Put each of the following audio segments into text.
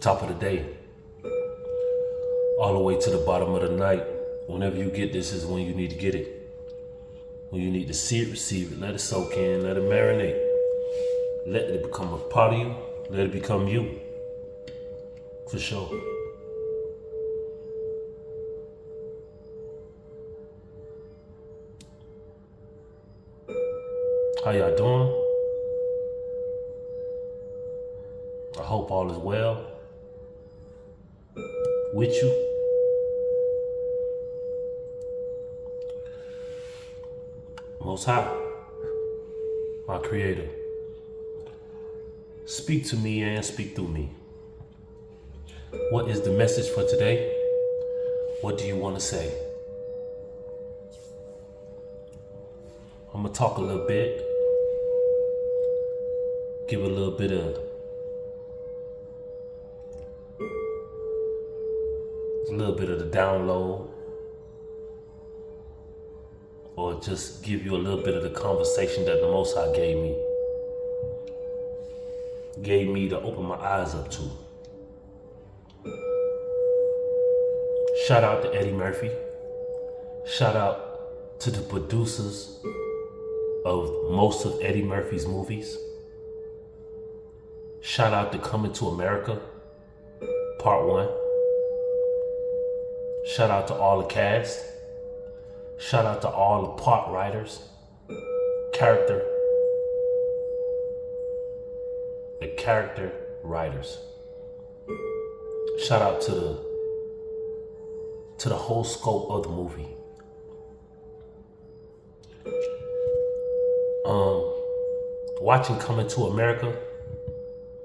top of the day, all the way to the bottom of the night. Whenever you get this is when you need to get it. When you need to see it, receive it. Let it soak in, let it marinate. Let it become a part of you. Let it become you. For sure. How y'all doing? I hope all is well with you. Most High, my Creator, speak to me and speak through me. What is the message for today? What do you want to say? I'm gonna talk a little bit, give a little bit of the download, or just give you a little bit of the conversation that the Most High gave me to open my eyes up to. Shout out to Eddie Murphy. Shout out to the producers of most of Eddie Murphy's movies. Shout out to Coming to America, Part 1. Shout out to all the cast. Shout out to all the part writers, character writers. Shout out to the whole scope of the movie. Watching Coming to America,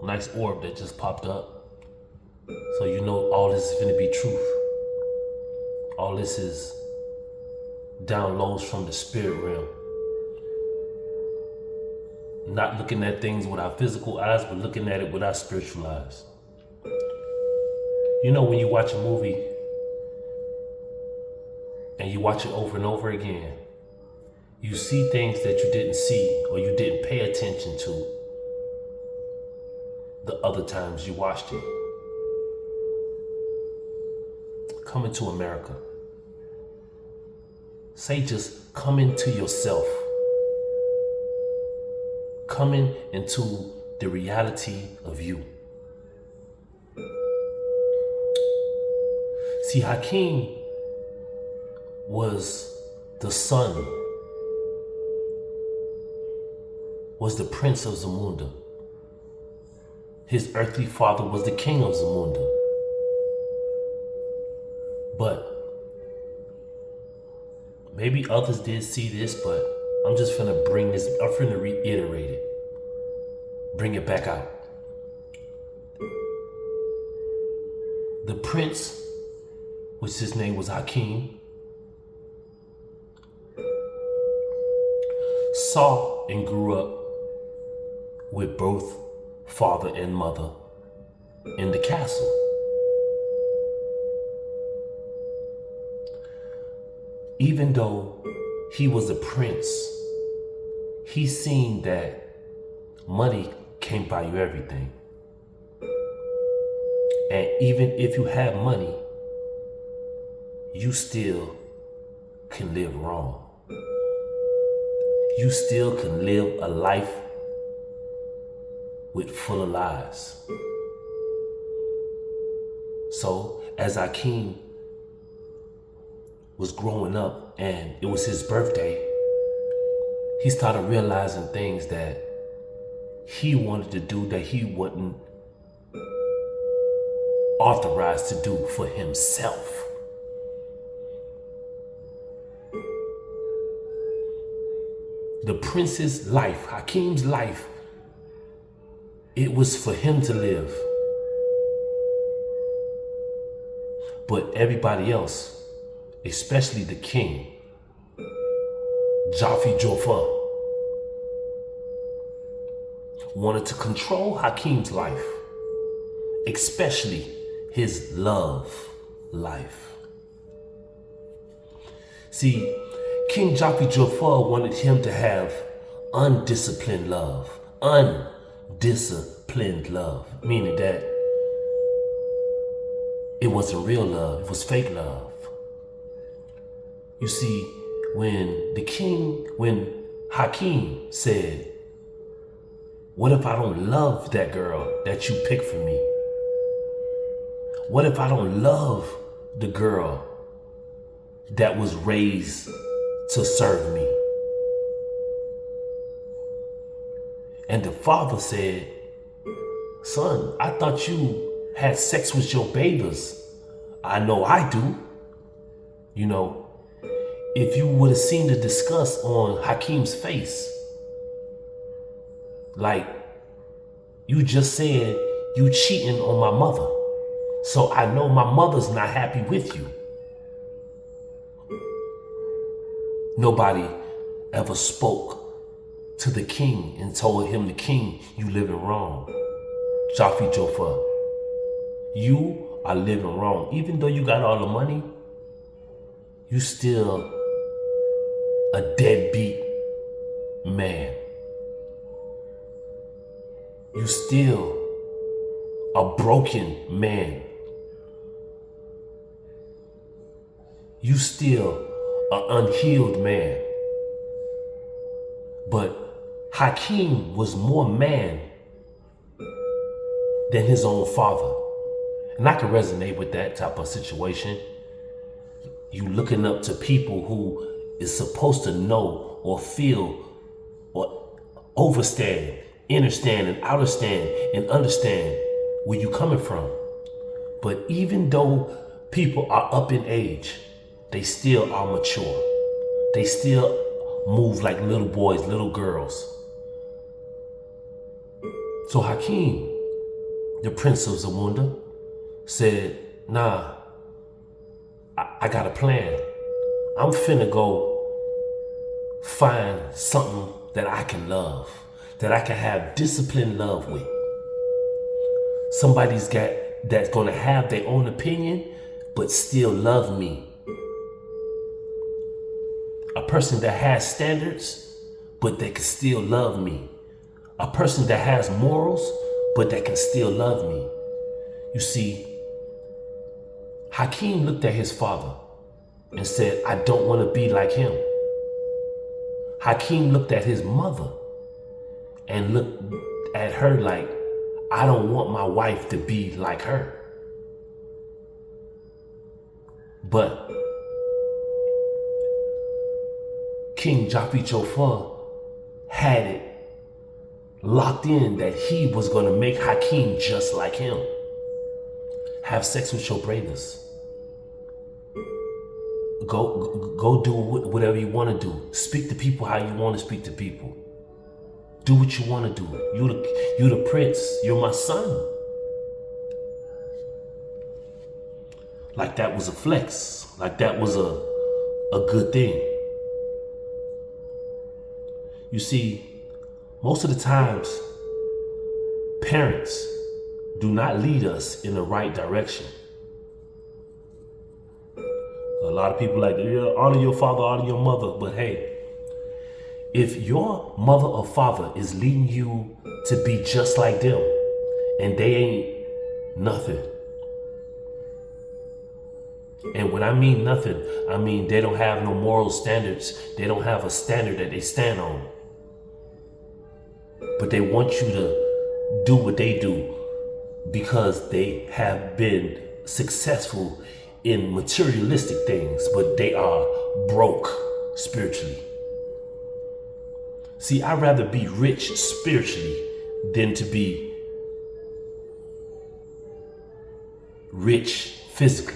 nice orb that just popped up. So you know all this is gonna be truth. All this is downloads from the spirit realm. Not looking at things with our physical eyes, but looking at it with our spiritual eyes. You know, when you watch a movie and you watch it over and over again, you see things that you didn't see or you didn't pay attention to the other times you watched it. Coming to America. Say just come into yourself. Coming into the reality of you. See, Hakeem was the son, was the prince of Zamunda. His earthly father was the king of Zamunda. But maybe others did see this, but I'm just finna bring this, I'm finna reiterate it. Bring it back out. The prince, which his name was Hakeem, saw and grew up with both father and mother in the castle. Even though he was a prince, he seen that money can't buy you everything. And even if you have money, you still can live wrong. You still can live a life with full of lies. So as Akeem was growing up and it was his birthday, he started realizing things that he wanted to do that he wasn't authorized to do for himself. The prince's life, Hakeem's life, it was for him to live. But everybody else, especially the king, Jaffe Joffer, wanted to control Hakeem's life, especially his love life. See, King Jaffe Joffer wanted him to have undisciplined love, meaning that it wasn't real love, it was fake love. You see, when Hakeem said, what if I don't love that girl that you picked for me? What if I don't love the girl that was raised to serve me? And the father said, son, I thought you had sex with your babies. I know I do. You know, if you would have seen the disgust on Hakeem's face, like, you just said you cheating on my mother. So I know my mother's not happy with you. Nobody ever spoke to the king and told him, the king, you living wrong. Jafi Joffa, you are living wrong. Even though you got all the money, you still a deadbeat man. You still a broken man. You still an unhealed man. But Hakeem was more man than his own father. And I can resonate with that type of situation. You looking up to people who is supposed to know or feel or overstand, understand and understand where you coming from. But even though people are up in age, they still are mature. They still move like little boys, little girls. So Hakeem, the Prince of Zamunda, said, nah, I got a plan. I'm finna go find something that I can love, that I can have disciplined love with. That's gonna have their own opinion, but still love me. A person that has standards, but they can still love me. A person that has morals, but that can still love me. You see, Hakeem looked at his father and said, I don't want to be like him. Hakeem looked at his mother and looked at her like, I don't want my wife to be like her. But King Jafi Joffa had it locked in that he was going to make Hakeem just like him. Have sex with your brothers. Go do whatever you want to do. Speak to people how you want to speak to people. Do what you want to do. You the prince. You're my son. Like that was a flex. Like that was a good thing. You see, most of the times, parents do not lead us in the right direction. A lot of people like, yeah, honor your father, honor your mother. But hey, if your mother or father is leading you to be just like them and they ain't nothing. And when I mean nothing, I mean they don't have no moral standards. They don't have a standard that they stand on. But they want you to do what they do because they have been successful in materialistic things, but they are broke spiritually. See, I'd rather be rich spiritually than to be rich physically.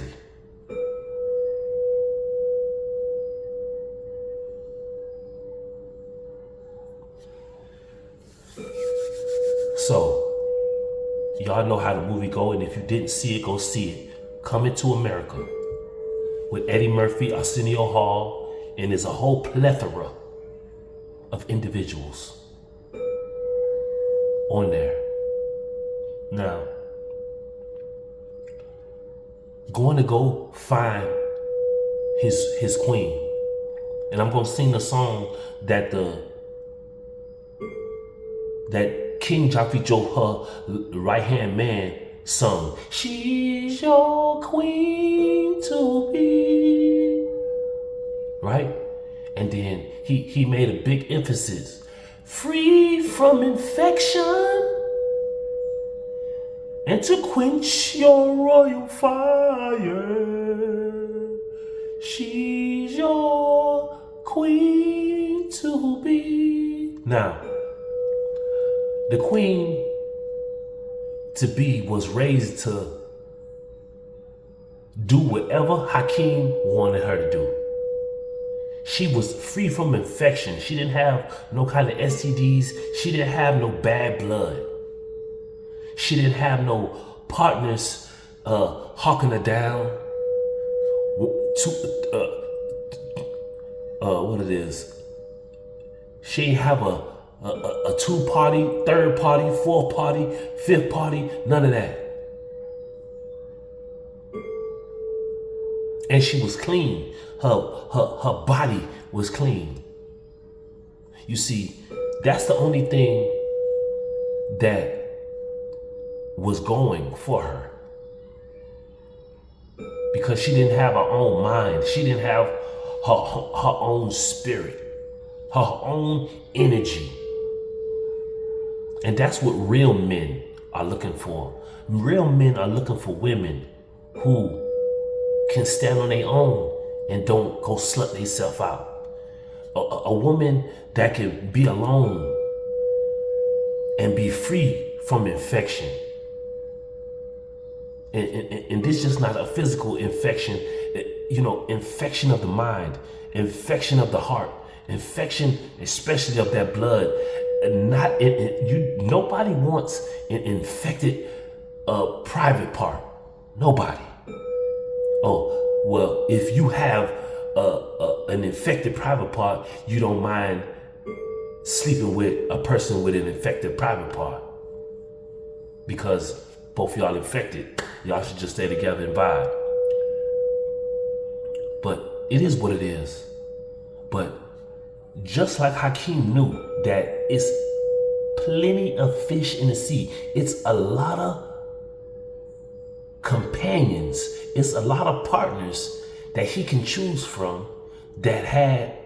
So, y'all know how the movie go, and if you didn't see it, go see it. Coming to America with Eddie Murphy, Arsenio Hall, and there's a whole plethora of individuals on there. Now, going to go find his queen, and I'm gonna sing the song that King Jafi Joffa, right hand man, sung, she's your queen to be. Right? And then he made a big emphasis. Free from infection and to quench your royal fire. She's your queen to be. Now, the queen to be was raised to do whatever Hakeem wanted her to do. She was free from infection. She didn't have no kind of STDs. She didn't have no bad blood. She didn't have no partners hawking her down. What it is? She didn't have a 2-party, 3rd party, 4th party, 5th party, none of that. And she was clean. Her body was clean. You see, that's the only thing that was going for her. Because she didn't have her own mind. She didn't have her own spirit, her own energy. And that's what real men are looking for. Real men are looking for women who can stand on their own and don't go slut themselves out. A woman that can be alone and be free from infection. And this is just not a physical infection, infection of the mind, infection of the heart, infection especially of that blood. Nobody wants an infected private part. Nobody. Oh, well, if you have an infected private part, you don't mind sleeping with a person with an infected private part. Because both of y'all infected, y'all should just stay together and vibe. But it is what it is. But just like Hakeem knew that it's plenty of fish in the sea, it's a lot of companions, it's a lot of partners that he can choose from that had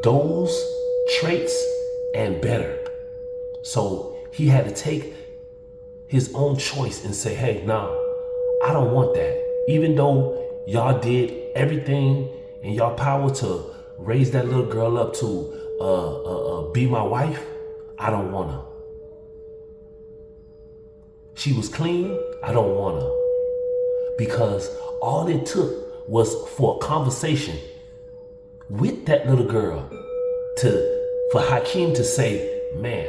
those traits and better. So he had to take his own choice and say, hey, nah, I don't want that. Even though y'all did everything in y'all power to raise that little girl up to be my wife, I don't want her. She was clean, I don't want her. Because all it took was for a conversation with that little girl for Hakeem to say, man,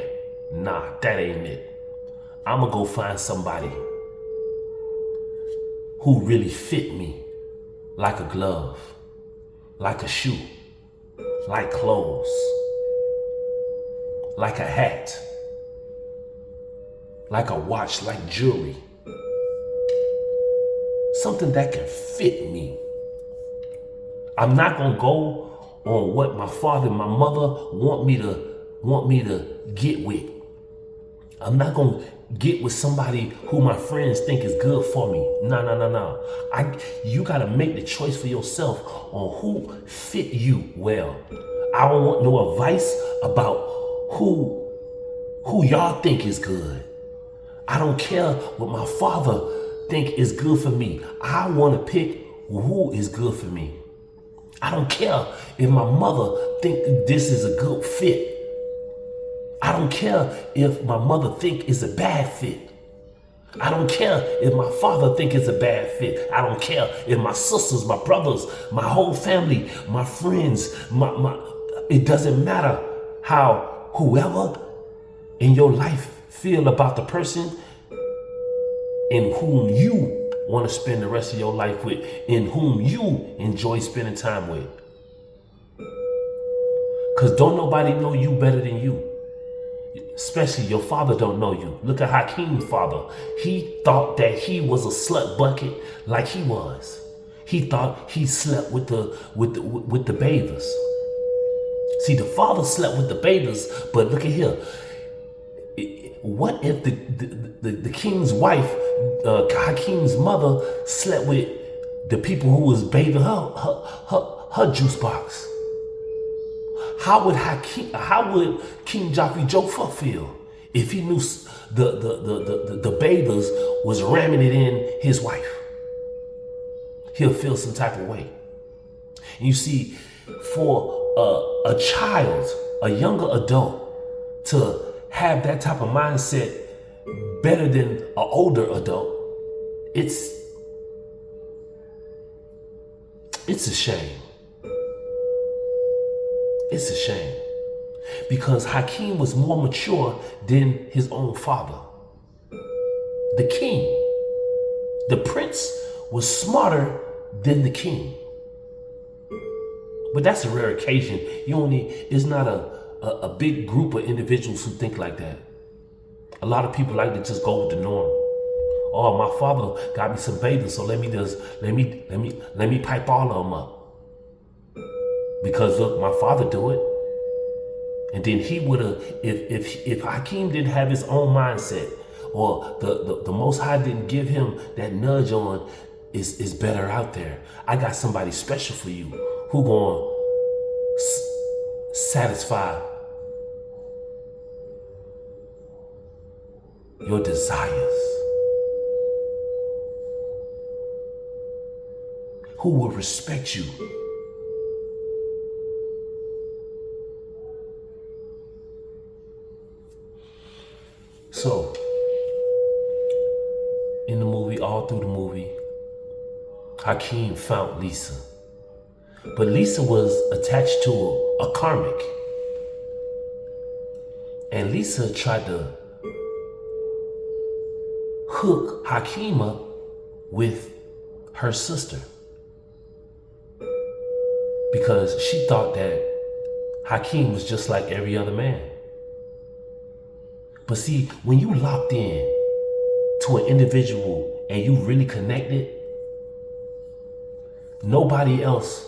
nah, that ain't it. I'ma go find somebody who really fit me like a glove, like a shoe, like clothes, like a hat, like a watch, like jewelry. Something that can fit me. I'm not gonna go on what my father and my mother want me to get with. I'm not gonna get with somebody who my friends think is good for me. No. You gotta make the choice for yourself on who fit you well. I don't want no advice about who y'all think is good. I don't care what my father think is good for me. I want to pick who is good for me. I don't care if my mother think this is a good fit. I don't care if my mother think it's a bad fit. I don't care if my father think it's a bad fit. I don't care if my sisters, my brothers, my whole family, my friends, it doesn't matter how whoever in your life feel about the person in whom you want to spend the rest of your life with, in whom you enjoy spending time with. Because don't nobody know you better than you. Especially your father don't know you. Look at Hakeem's father. He thought that he was a slut bucket like he was. He thought he slept with the bathers. See, the father slept with the bathers, but look at here. what if the king's wife, Hakim's mother, slept with the people who was bathing her juice box? How would King Joffrey Joffa feel if he knew the bathers was ramming it in his wife? He'll feel some type of way. And you see, for a child, a younger adult, to have that type of mindset better than an older adult, it's a shame. It's a shame. Because Hakim was more mature than his own father. The king, the prince, was smarter than the king. But that's a rare occasion. It's not a big group of individuals who think like that. A lot of people like to just go with the norm. Oh, my father got me some bathers, so let me pipe all of them up. Because look, my father do it. And then he would have, if Hakim didn't have his own mindset, or the Most High didn't give him that nudge on, is better out there. I got somebody special for you who gonna satisfy your desires, who will respect you. So, in the movie, all through the movie, Hakim found Lisa. But Lisa was attached to a karmic. And Lisa tried to hook Hakim up with her sister. Because she thought that Hakim was just like every other man. But see, when you locked in to an individual and you really connected, nobody else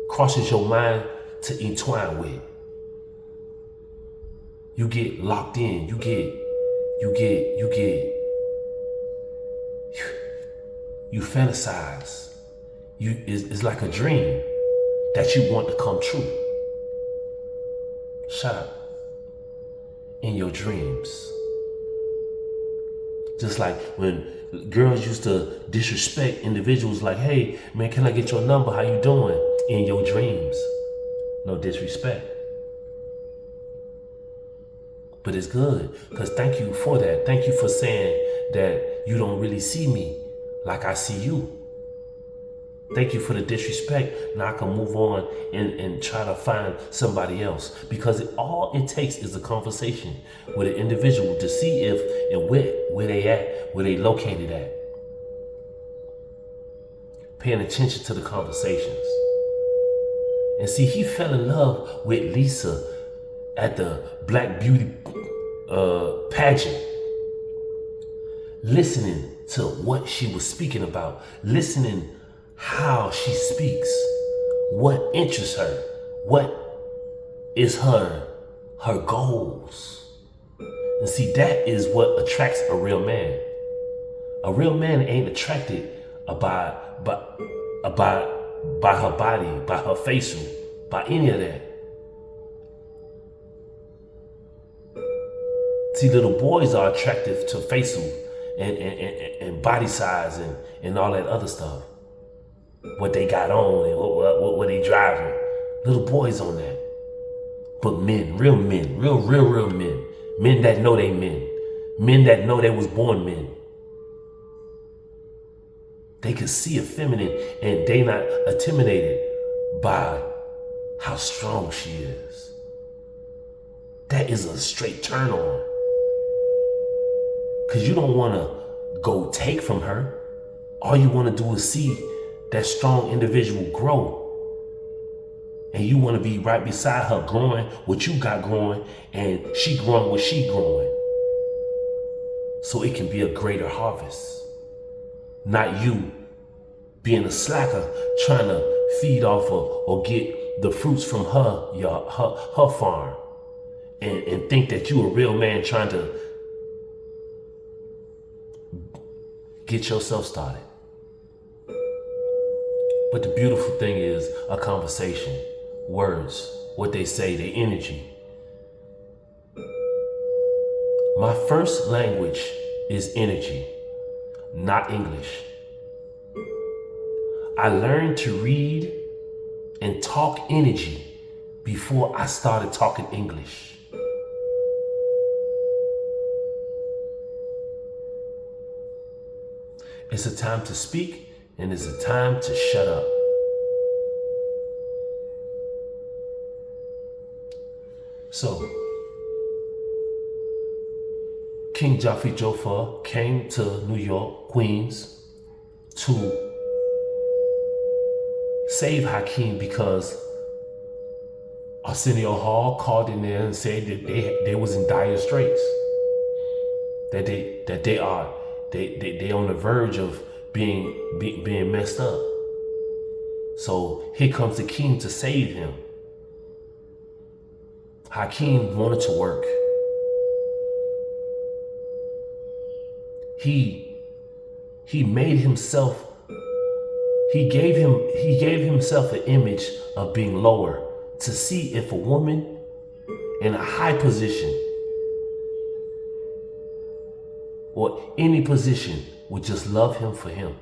crosses your mind to entwine with. You get locked in. You fantasize. It's like a dream that you want to come true. Shut up. In your dreams. Just like when girls used to disrespect individuals like, hey, man, can I get your number? How you doing? In your dreams. No disrespect. But it's good, because thank you for that. Thank you for saying that you don't really see me like I see you. Thank you for the disrespect. Now I can move on and try to find somebody else. Because all it takes is a conversation with an individual to see if and where they at, where they located at. Paying attention to the conversations. And see, he fell in love with Lisa at the Black Beauty pageant. Listening to what she was speaking about. Listening how she speaks, what interests her, what is her goals. And see, that is what attracts a real man. A real man ain't attracted by her body, by her facial, by any of that. See, little boys are attractive to facial and body size and all that other stuff. What they got on and what they driving. Little boys on that. But men, real men, real men. Men that know they men. Men that know they was born men. They can see a feminine and they not intimidated by how strong she is. That is a straight turn on. Because you don't want to go take from her. All you want to do is see that strong individual grow. And you want to be right beside her, growing what you got growing, and she growing what she growing. So it can be a greater harvest. Not you being a slacker trying to feed off of or get the fruits from her farm. And think that you a real man trying to Get yourself started. But the beautiful thing is a conversation, words, what they say, their energy. My first language is energy, not English. I learned to read and talk energy before I started talking English. It's a time to speak and it's a time to shut up. So, King Jafi Joffer came to New York, Queens, to save Hakeem because Arsenio Hall called in there and said that they was in dire straits. That they on the verge of being messed up. So here comes the king to save him. Hakeem wanted to work. He made himself. He gave himself an image of being lower to see if a woman in a high position or any position would just love him for him.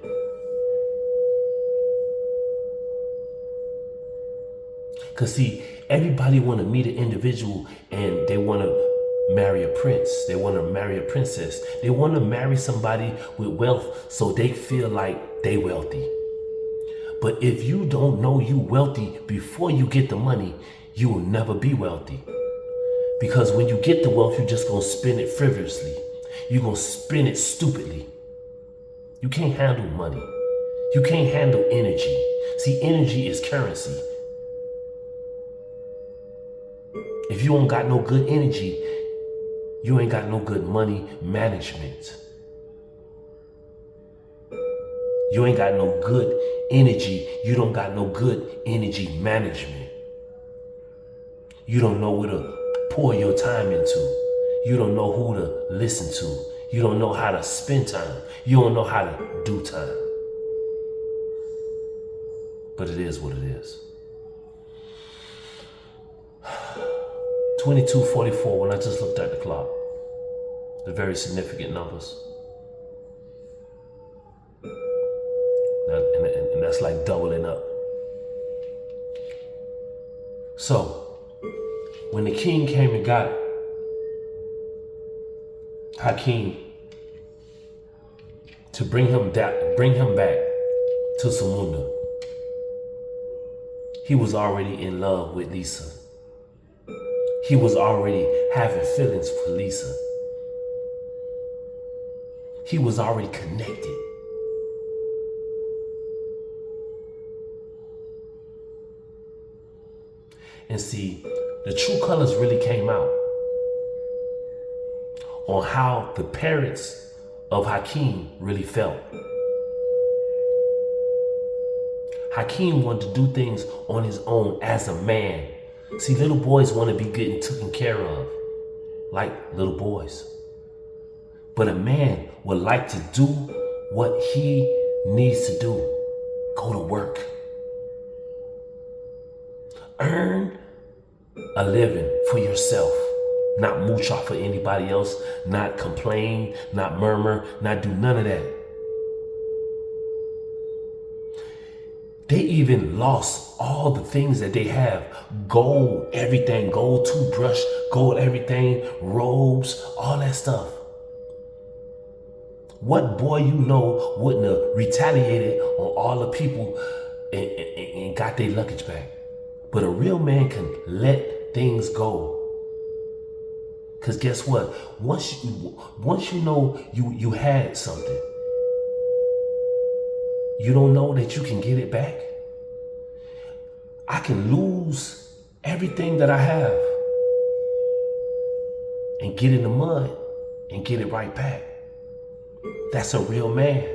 Cause see, everybody want to meet an individual and they want to marry a prince. They want to marry a princess. They want to marry somebody with wealth so they feel like they wealthy. But if you don't know you wealthy before you get the money, you will never be wealthy. Because when you get the wealth, you're just going to spend it frivolously. You're going to spend it stupidly. You can't handle money. You can't handle energy. See, energy is currency. If you don't got no good energy, you ain't got no good money management. You ain't got no good energy. You don't got no good energy management. You don't know where to pour your time into. You don't know who to listen to. You don't know how to spend time. You don't know how to do time. But it is what it is. 22:44 when I just looked at the clock. The very significant numbers. And that's like doubling up. So, when the king came and got Hakeem to bring him back to Samunda, he was already in love with Lisa. He was already having feelings for Lisa. He was already connected. And see, the true colors really came out on how the parents of Hakeem really felt. Hakeem wanted to do things on his own as a man. See, little boys want to be getting taken care of, like little boys. But a man would like to do what he needs to do. Go to work. Earn a living for yourself. Not mooch off for anybody else. Not complain, not murmur, not do none of that. They even lost all the things that they have. Gold, everything. Gold toothbrush, gold everything. Robes, all that stuff. What boy you know wouldn't have retaliated on all the people and got their luggage back? But a real man can let things go. Because guess what? Once you know you had something, you don't know that you can get it back. I can lose everything that I have and get in the mud and get it right back. That's a real man.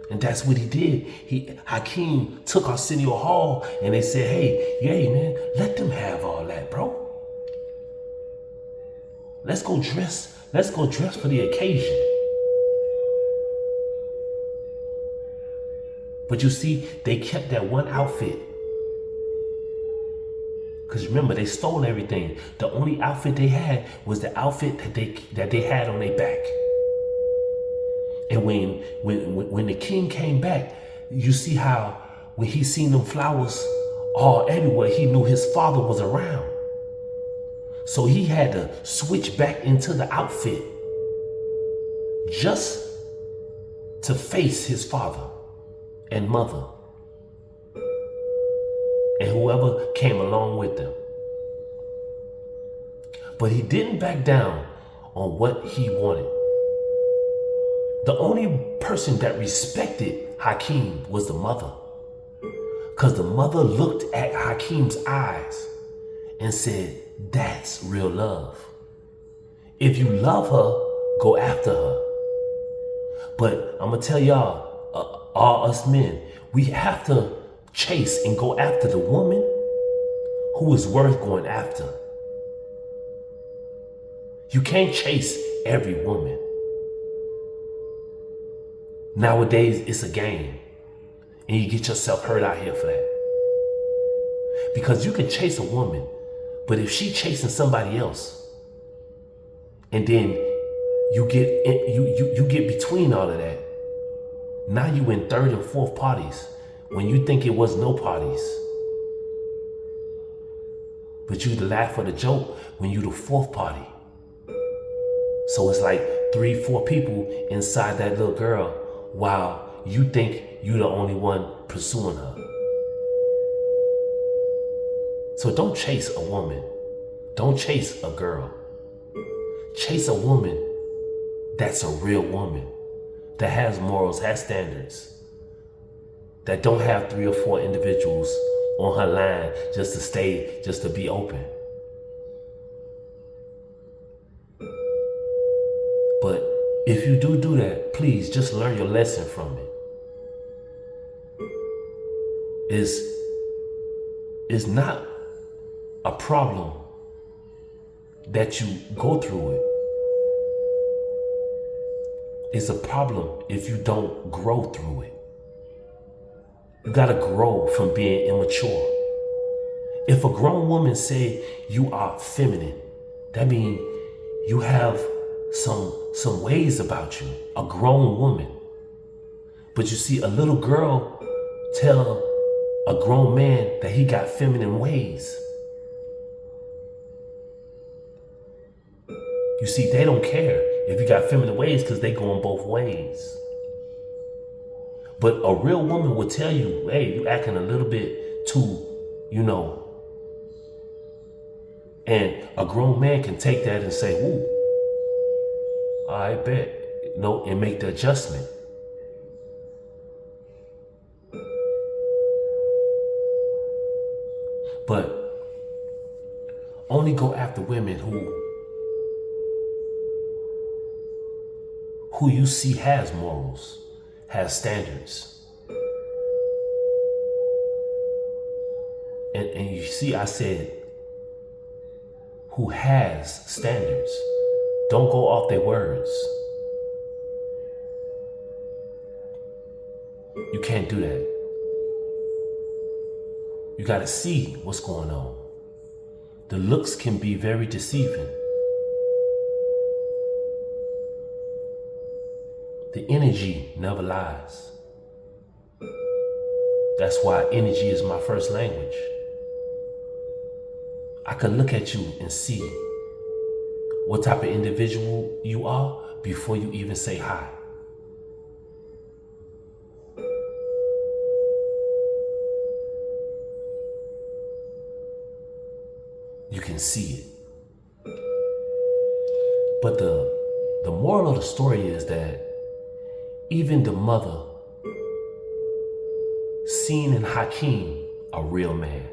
And that's what he did. Hakeem took Arsenio Hall and they said, hey man, let them have all that, bro. Let's go dress Let's go dress for the occasion. But you see, they kept that one outfit. Because remember, they stole everything. The only outfit they had was the outfit that they had on their back. And when the king came back, you see how when he seen them flowers all everywhere, he knew his father was around. So he had to switch back into the outfit just to face his father and mother and whoever came along with them. But he didn't back down on what he wanted. The only person that respected Hakeem was the mother, because the mother looked at Hakeem's eyes and said, that's real love. If you love her, go after her. But I'm gonna tell y'all, all us men, we have to chase and go after the woman who is worth going after. You can't chase every woman. Nowadays, it's a game, and you get yourself hurt out here for that. Because you can chase a woman, but if she chasing somebody else, and then you get between all of that, now you in third and fourth parties when you think it was no parties. But you the laugh or the joke when you the fourth party. So it's like 3-4 people inside that little girl while you think you the only one pursuing her. So don't chase a woman. Don't chase a girl. Chase a woman that's a real woman, that has morals, has standards, that don't have 3 or 4 individuals on her line just to stay, just to be open. But if you do that, please just learn your lesson from it. It's not a problem that you go through it. It's a problem if you don't grow through it. You gotta grow from being immature. If a grown woman say you are feminine, that means you have some ways about you, a grown woman. But you see, a little girl tell a grown man that he got feminine ways. You see, they don't care if you got feminine ways because they going both ways. But a real woman will tell you, hey, you acting a little bit too, and a grown man can take that and say, ooh, I bet, and make the adjustment. But only go after women who you see has morals, has standards. And you see, I said, who has standards. Don't go off their words. You can't do that. You gotta see what's going on. The looks can be very deceiving. The energy never lies. That's why energy is my first language. I can look at you and see what type of individual you are before you even say hi. You can see it. But the moral of the story is that even the mother seen in Hakeem a real man.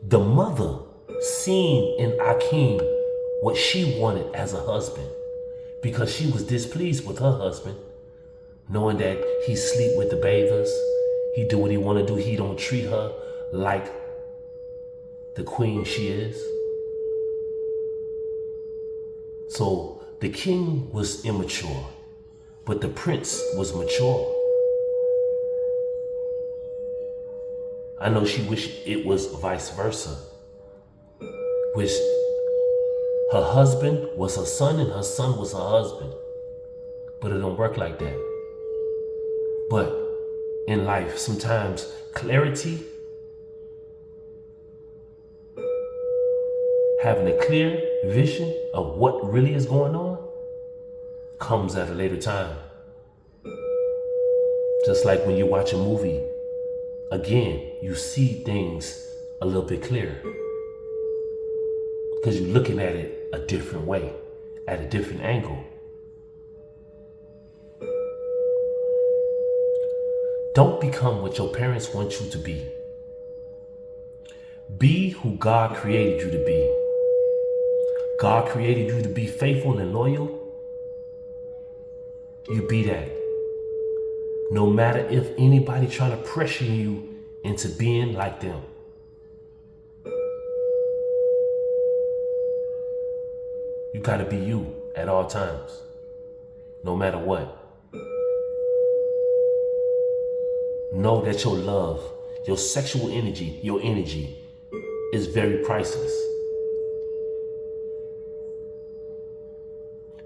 The mother seen in Hakeem what she wanted as a husband, because she was displeased with her husband, knowing that he sleep with the bathers, he do what he want to do, he don't treat her like the queen she is. So the king was immature, but the prince was mature. I know she wished it was vice versa. Wish her husband was her son and her son was her husband. But it don't work like that. But in life, sometimes clarity, having a clear vision of what really is going on, comes at a later time. Just like when you watch a movie, again, you see things a little bit clearer because you're looking at it a different way, at a different angle. Don't become what your parents want you to be. Be who God created you to be. God created you to be faithful and loyal. You be that. No matter if anybody trying to pressure you into being like them. You gotta be you at all times, no matter what. Know that your love, your sexual energy, your energy is very priceless.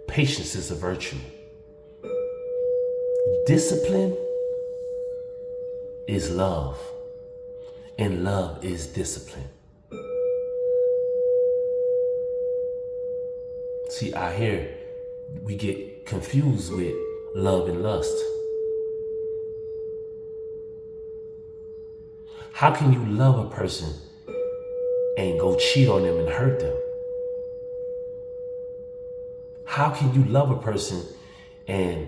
Patience is a virtue. Discipline is love, and love is discipline. See, out here, we get confused with love and lust. How can you love a person and go cheat on them and hurt them? How can you love a person and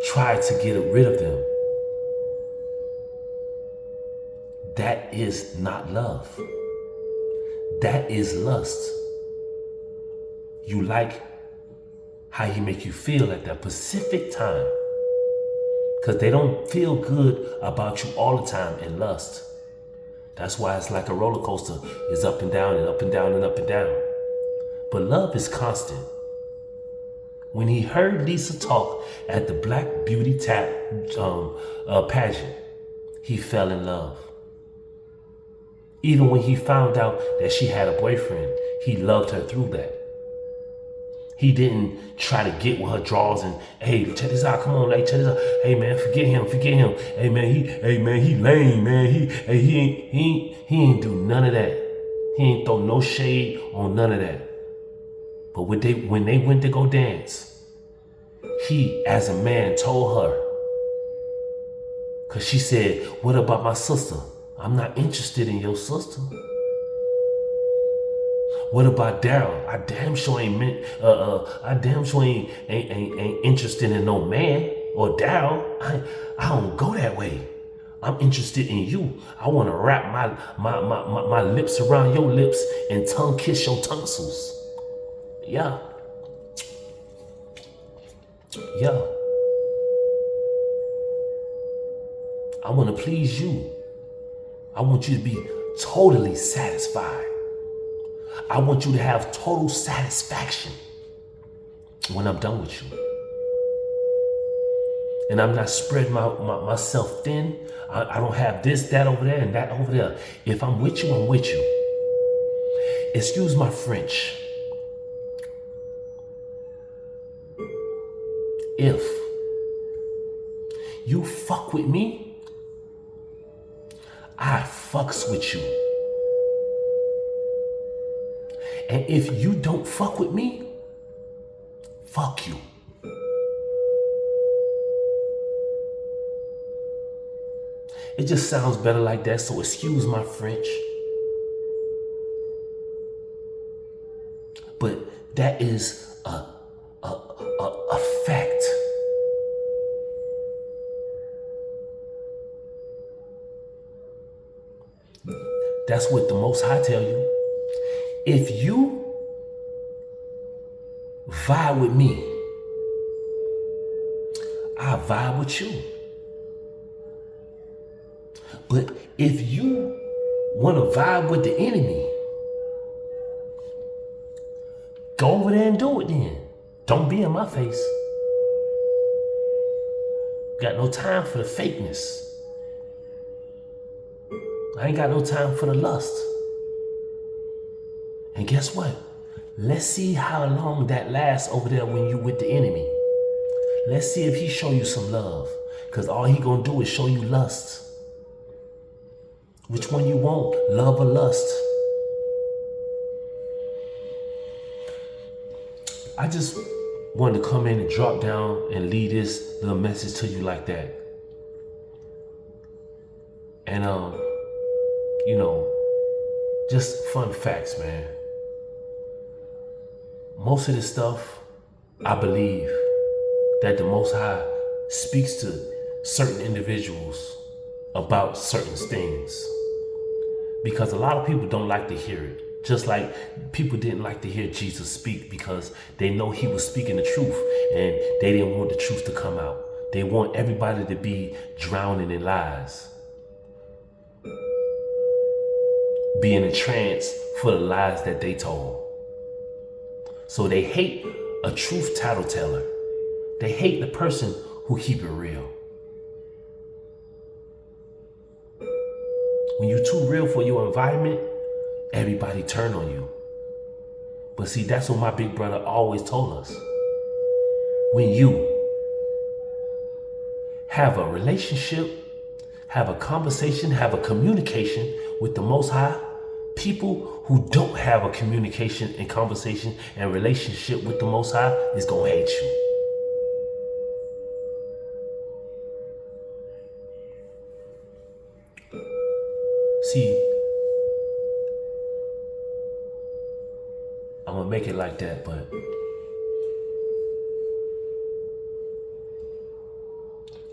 try to get rid of them? That is not love. That is lust. You like how he make you feel at that specific time, because they don't feel good about you all the time in lust. That's why it's like a roller coaster. It's up and down and up and down and up and down. But love is constant. When he heard Lisa talk at the Black Beauty pageant, he fell in love. Even when he found out that she had a boyfriend, he loved her through that. He didn't try to get with her draws and, hey, check this out, come on, like, check this out. Hey man, forget him. Hey man, he lame, man. He ain't do none of that. He ain't throw no shade on none of that. But when they went to go dance, he, as a man, told her, cause she said, what about my sister? I'm not interested in your sister. What about Daryl? I damn sure ain't ain't interested in no man or Daryl. I don't go that way. I'm interested in you. I want to wrap my lips around your lips and tongue kiss your tonsils. Yeah. I want to please you. I want you to be totally satisfied. I want you to have total satisfaction when I'm done with you. And I'm not spreading myself thin. I don't have this, that over there, and that over there. If I'm with you, I'm with you. Excuse my French. If you fuck with me, I fucks with you. And if you don't fuck with me, fuck you. It just sounds better like that, so excuse my French. But that is a fact. That's what the Most High tell you. If you vibe with me, I vibe with you. But if you want to vibe with the enemy, go over there and do it then. Don't be in my face. Got no time for the fakeness. I ain't got no time for the lust. And guess what? Let's see how long that lasts over there when you with the enemy. Let's see if he show you some love. Because all he gonna do is show you lust. Which one you want? Love or lust? I just wanted to come in and drop down and leave this little message to you like that. And just fun facts, man. Most of this stuff, I believe that the Most High speaks to certain individuals about certain things. Because a lot of people don't like to hear it. Just like people didn't like to hear Jesus speak because they know he was speaking the truth and they didn't want the truth to come out. They want everybody to be drowning in lies. Be in a trance for the lies that they told. So they hate a truth tattleteller. They hate the person who keep it real. When you're too real for your environment, everybody turn on you. But see, that's what my big brother always told us. When you have a relationship, have a conversation, have a communication with the Most High, people who don't have a communication and conversation and relationship with the Most High is gonna hate you. See, I'm gonna make it like that, but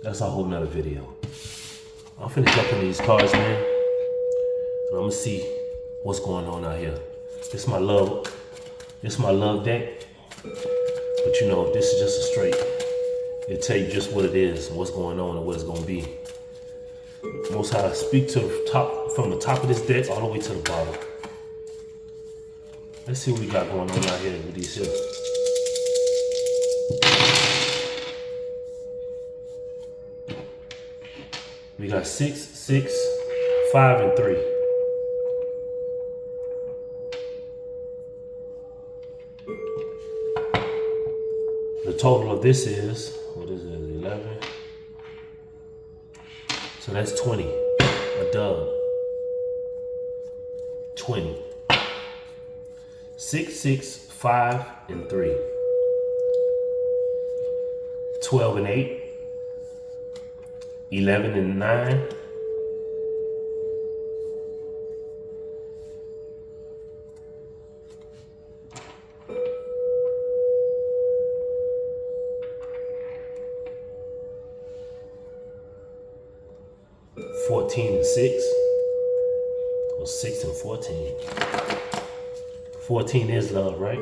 that's a whole nother video. I'm finna jump in these cars, man, and I'm gonna see what's going on out here. This is my love deck, but this is just a straight. It'll tell you just what it is and what's going on and what it's gonna be. Most High speak to the top, from the top of this deck all the way to the bottom. Let's see what we got going on out here with these here. We got 6, 6, 5, and 3. The total of this is, what is it, 11? So that's 20, a dub. 20. 6, 6, 5, and 3. 12 and 8. 11 and 9. 14 and 6. Or 6 and 14. 14 is love, right?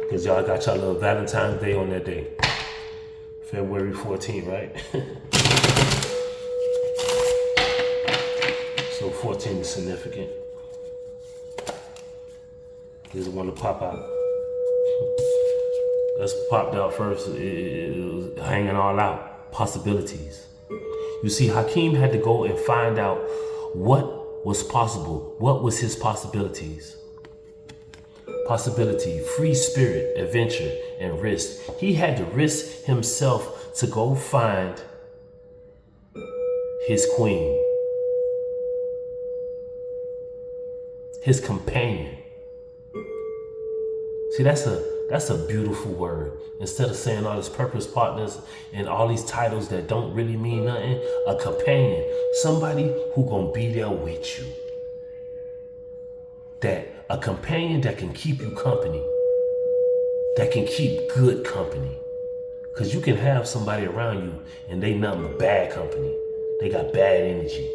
Because y'all got y'all little Valentine's Day on that day. February 14, right? So 14 is significant. This is one to pop out. Let's popped out first. It was hanging all out. Possibilities. You see, Hakeem had to go and find out what was possible. What was his possibilities? Possibility, free spirit, adventure, and risk. He had to risk himself to go find his queen, his companion. See, that's a beautiful word. Instead of saying all these purpose partners and all these titles that don't really mean nothing, a companion, somebody who gonna be there with you. A companion that can keep you company, that can keep good company. Because you can have somebody around you and they nothing but bad company. They got bad energy.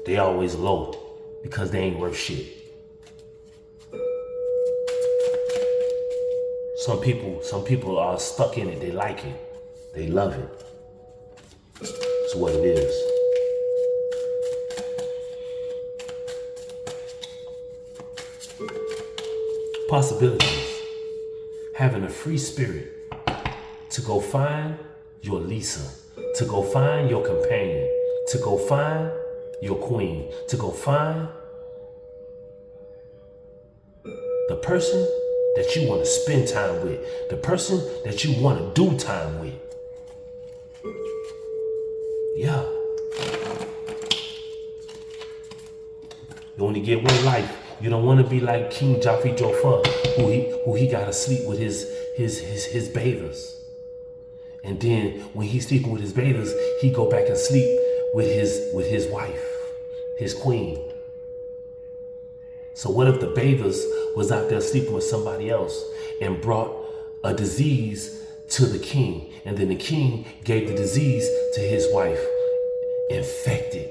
They always low because they ain't worth shit. Some people are stuck in it. They like it. They love it. It's what it is. Possibilities. having a free spirit to go find your Lisa, to go find your companion, to go find your queen, to go find the person that you want to spend time with, the person that you want to do time with. Yeah. You only get one life. You don't want to be like King Joffrey Joffrey, who he got to sleep with his bathers. And then when he's sleeping with his bathers, he go back and sleep with his wife, his queen. So what if the bathers was out there sleeping with somebody else and brought a disease to the king, and then the king gave the disease to his wife, infected?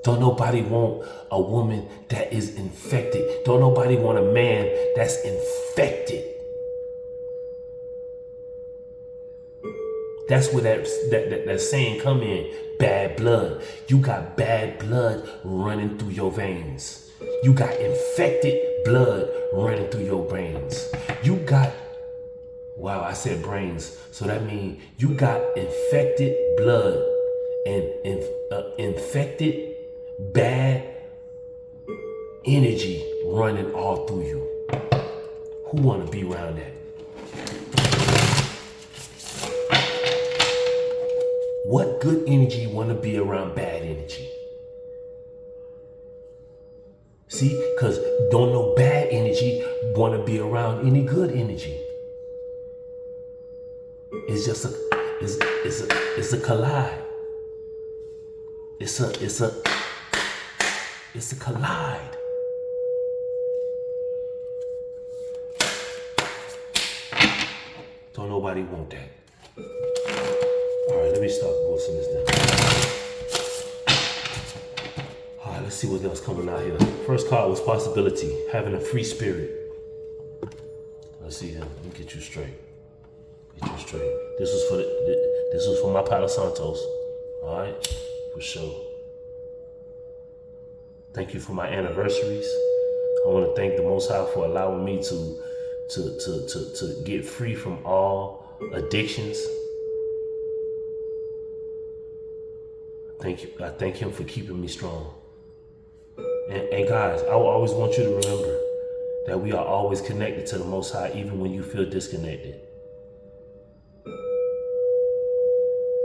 Don't nobody want a woman that is infected. Don't nobody want a man that's infected. That's where that saying come in, bad blood. You got bad blood running through your veins. You got infected blood running through your brains. You got, wow, I said brains. So that means you got infected blood and infected bad energy running all through you. Who want to be around that? What good energy want to be around bad energy? See, because don't know bad energy want to be around any good energy. It's just it's a collide. It's a collide. Don't nobody want that. All right, let me stop voicing this now. All right, let's see what else coming out here. First card was possibility, having a free spirit. Let's see here. Let me get you straight. This was for my Palo Santos. All right, for sure. Thank you for my anniversaries. I want to thank the Most High for allowing me to get free from all addictions. Thank you. I thank him for keeping me strong. And guys, I will always want you to remember that we are always connected to the Most High, even when you feel disconnected.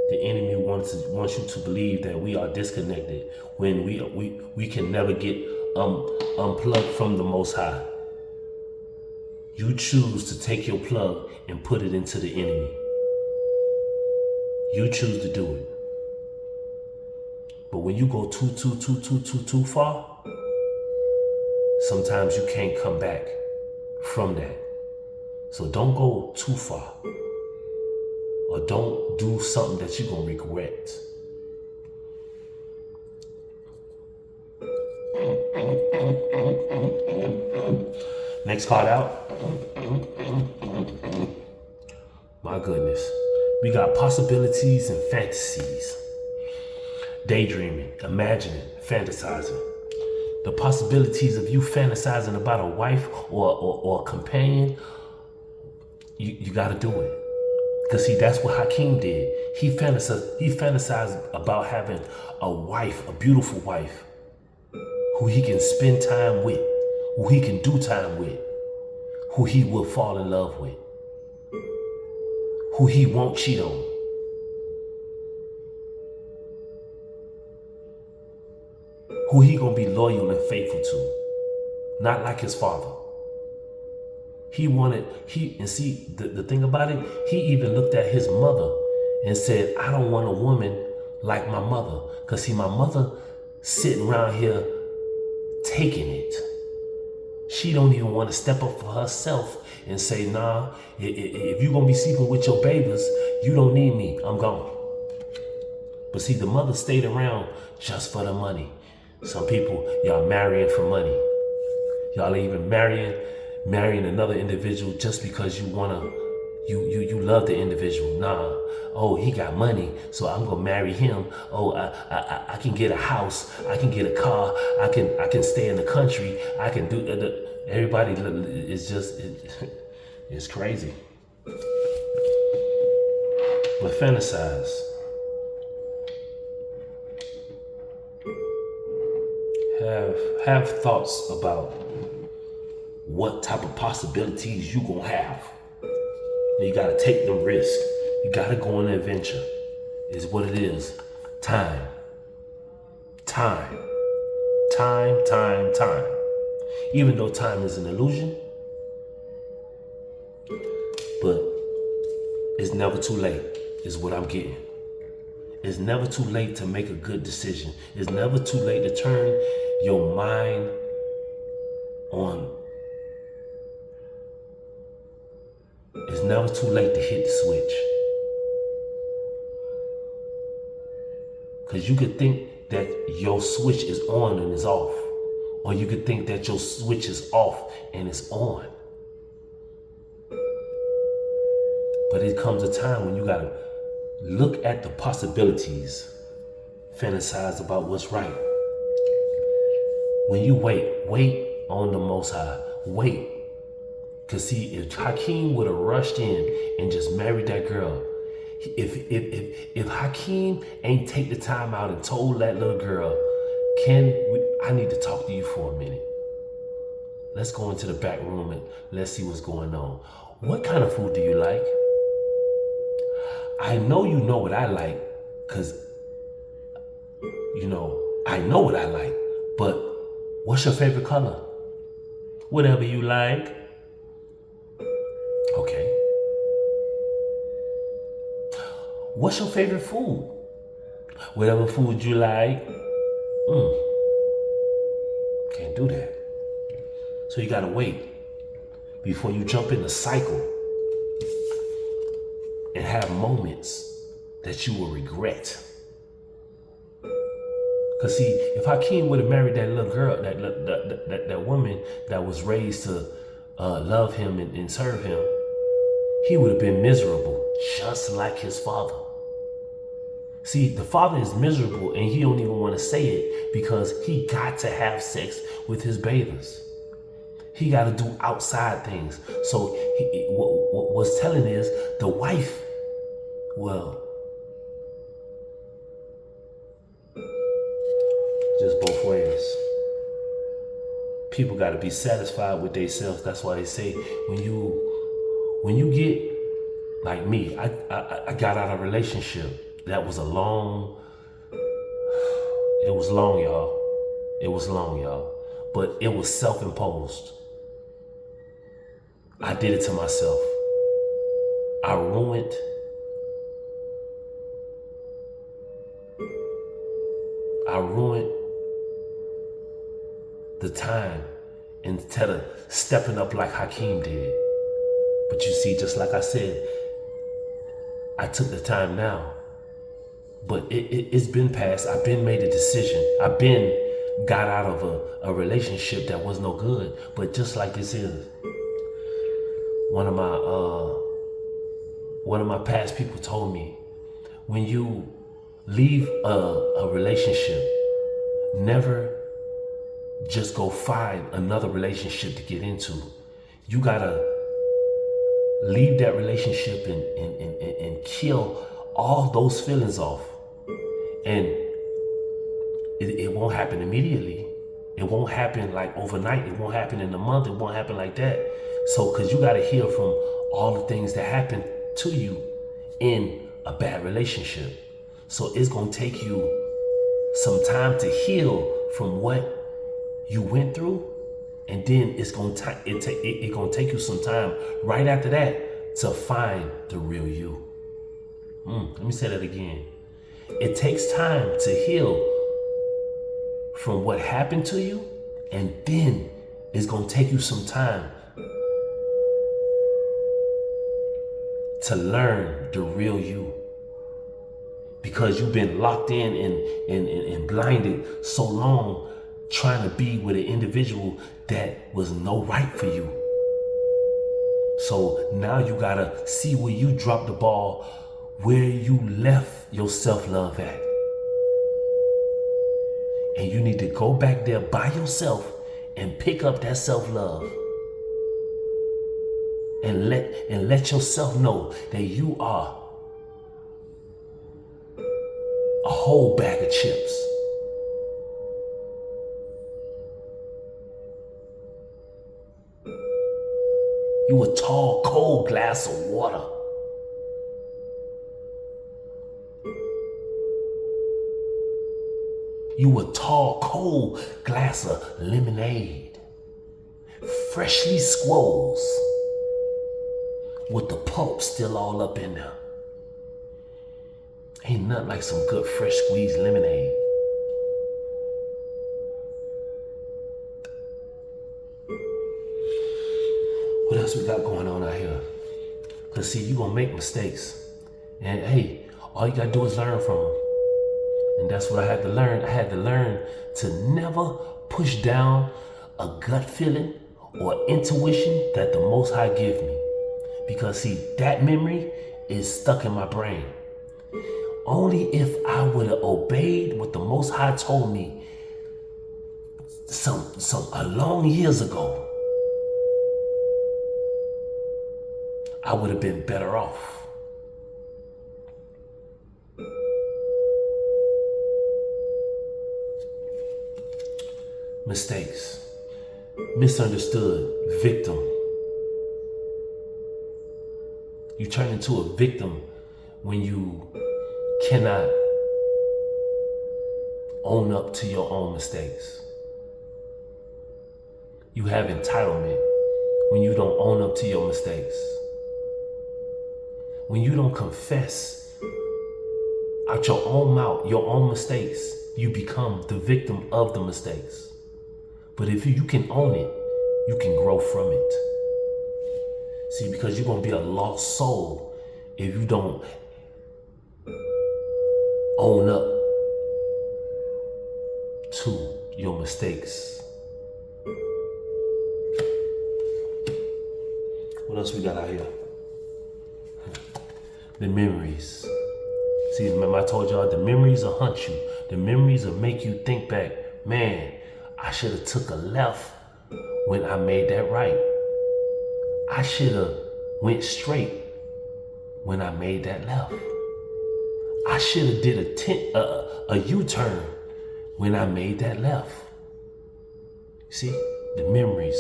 The enemy wants you to believe that we are disconnected when we can never get unplugged from the Most High. You choose to take your plug and put it into the enemy. You choose to do it. But when you go too far, sometimes you can't come back from that. So don't go too far. Or don't do something that you're going to regret. Next card out. My goodness. We got possibilities and fantasies. Daydreaming, imagining, fantasizing. The possibilities of you fantasizing about a wife or a companion, you got to do it. Because see, that's what Hakeem did. He fantasized about having a wife, a beautiful wife, who he can spend time with, who he can do time with, who he will fall in love with, who he won't cheat on. Who he gonna be loyal and faithful to. Not like his father. The thing about it, he even looked at his mother and said, I don't want a woman like my mother. Because see, my mother sitting around here taking it. She don't even want to step up for herself and say, nah, if you're going to be sleeping with your babies, you don't need me, I'm gone. But see, the mother stayed around just for the money. Some people, y'all marrying for money. Y'all even marrying another individual just because you love the individual. Nah, oh, he got money, so I'm gonna marry him. Oh, I can get a house, I can get a car, I can stay in the country, I can do. Everybody is just It's crazy. But fantasize. Have thoughts about what type of possibilities you gonna have. You gotta take them risks. You gotta go on an adventure. Is what it is. Time. Time. Time, time, time. Even though time is an illusion, but it's never too late, is what I'm getting. It's never too late to make a good decision. It's never too late to turn your mind on. It's never too late to hit the switch. Because you could think that your switch is on and is off. Or you could think that your switch is off and it's on. But it comes a time when you gotta look at the possibilities, fantasize about what's right. When you wait on the Most High, wait. Cause see, if Hakeem would have rushed in and just married that girl, if Hakeem ain't take the time out and told that little girl, I need to talk to you for a minute. Let's go into the back room and let's see what's going on. What kind of food do you like? I know you know what I like, cause I know what I like, but what's your favorite color? Whatever you like. Okay. What's your favorite food? Whatever food you like. Can't do that. So you gotta wait before you jump in the cycle and have moments that you will regret. Cause see, if Hakeem would have married that little girl, that woman that was raised to love him and serve him, he would have been miserable, just like his father. See, the father is miserable and he don't even want to say it because he got to have sex with his bathers. He got to do outside things. So what's telling is the wife, just both ways. People got to be satisfied with themselves. That's why they say when you get like me, I got out of a relationship that was it was long, y'all. But it was self-imposed. I did it to myself. I ruined the time instead of stepping up like Hakeem did. But you see, just like I said, I took the time now. But it's been past. I've been made a decision. I've been got out of a relationship that was no good. But just like this is, one of my past people told me, when you leave a relationship, never just go find another relationship to get into. You gotta leave that relationship and kill all those feelings off. And it won't happen immediately. It won't happen like overnight. It won't happen in a month. It won't happen like that. So, cause you gotta heal from all the things that happened to you in a bad relationship. So it's gonna take you some time to heal from what you went through, and then it's gonna take you some time right after that to find the real you. Let me say that again. It takes time to heal from what happened to you, and then it's gonna take you some time to learn the real you. Because you've been locked in and blinded so long trying to be with an individual that was no right for you. So now you gotta see where you dropped the ball, where you left your self-love at. And you need to go back there by yourself and pick up that self-love. and let yourself know that you are a whole bag of chips. You a tall, cold glass of water. You a tall, cold glass of lemonade. Freshly squoze with the pulp still all up in there. Ain't nothing like some good fresh squeezed lemonade. What else we got going on out here? Cause see, you gonna make mistakes. And hey, all you gotta do is learn from them. And that's what I had to learn. I had to learn to never push down a gut feeling or intuition that the Most High give me. Because see, that memory is stuck in my brain. Only if I would have obeyed what the Most High told me some long years ago, I would have been better off. Mistakes, misunderstood, victim. You turn into a victim when you cannot own up to your own mistakes. You have entitlement when you don't own up to your mistakes. When you don't confess out your own mouth, your own mistakes, you become the victim of the mistakes. But if you can own it, you can grow from it. See, because you're going to be a lost soul if you don't own up to your mistakes. What else we got out here? The memories. See, remember I told y'all the memories will hunt you. The memories will make you think back, man, I should have took a left when I made that right. I should have went straight when I made that left. I should have did a U-turn when I made that left. See, the memories.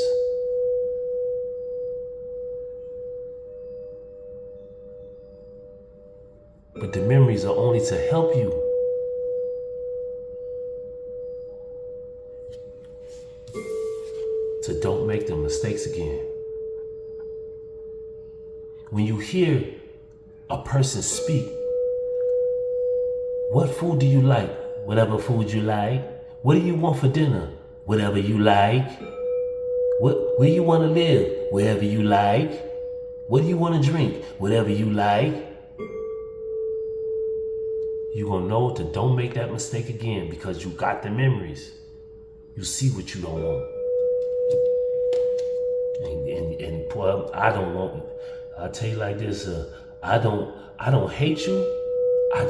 But the memories are only to help you. So don't make the mistakes again. When you hear a person speak, what food do you like? Whatever food you like. What do you want for dinner? Whatever you like. Where you want to live? Wherever you like. What do you want to drink? Whatever you like. You're going to know to don't make that mistake again because you got the memories. You see what you don't want. And boy, I don't want, I'll tell you like this, I don't hate you. I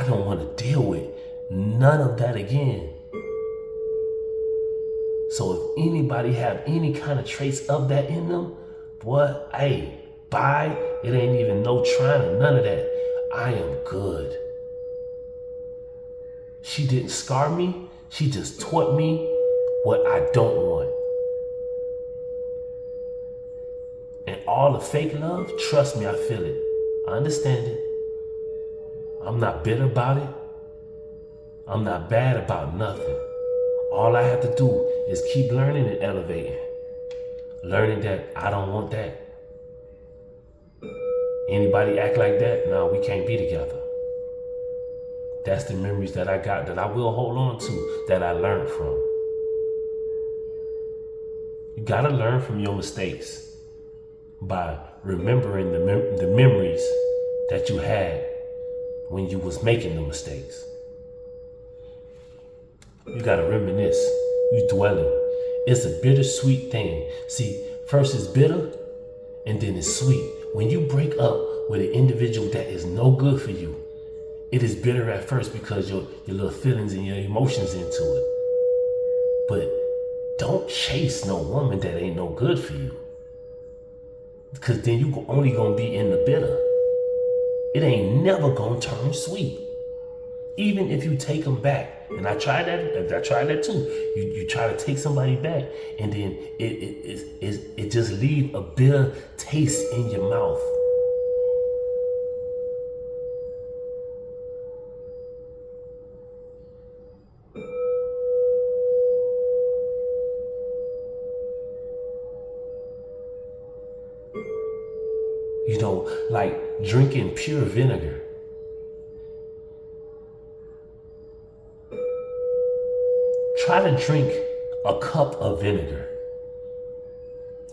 don't want to deal with none of that again. So if anybody have any kind of trace of that in them, boy, hey, bye. It ain't even no trying, none of that. I am good. She didn't scar me. She just taught me what I don't want. And all the fake love, trust me, I feel it. I understand it. I'm not bitter about it. I'm not bad about nothing. All I have to do is keep learning and elevating. Learning that I don't want that. Anybody act like that? No, we can't be together. That's the memories that I got that I will hold on to, that I learned from. You gotta learn from your mistakes by remembering the memories that you had when you was making the mistakes. You gotta reminisce. You dwelling. It's a bittersweet thing. See, first it's bitter and then it's sweet. When you break up with an individual that is no good for you, it is bitter at first because your little feelings and your emotions into it. But Don't chase no woman that ain't no good for you. Because then you only gonna be in the bitter. It ain't never gonna turn sweet. Even if you take them back. And I tried that too. You try to take somebody back, and then it just leave a bitter taste in your mouth. You know, like drinking pure vinegar. Try to drink a cup of vinegar.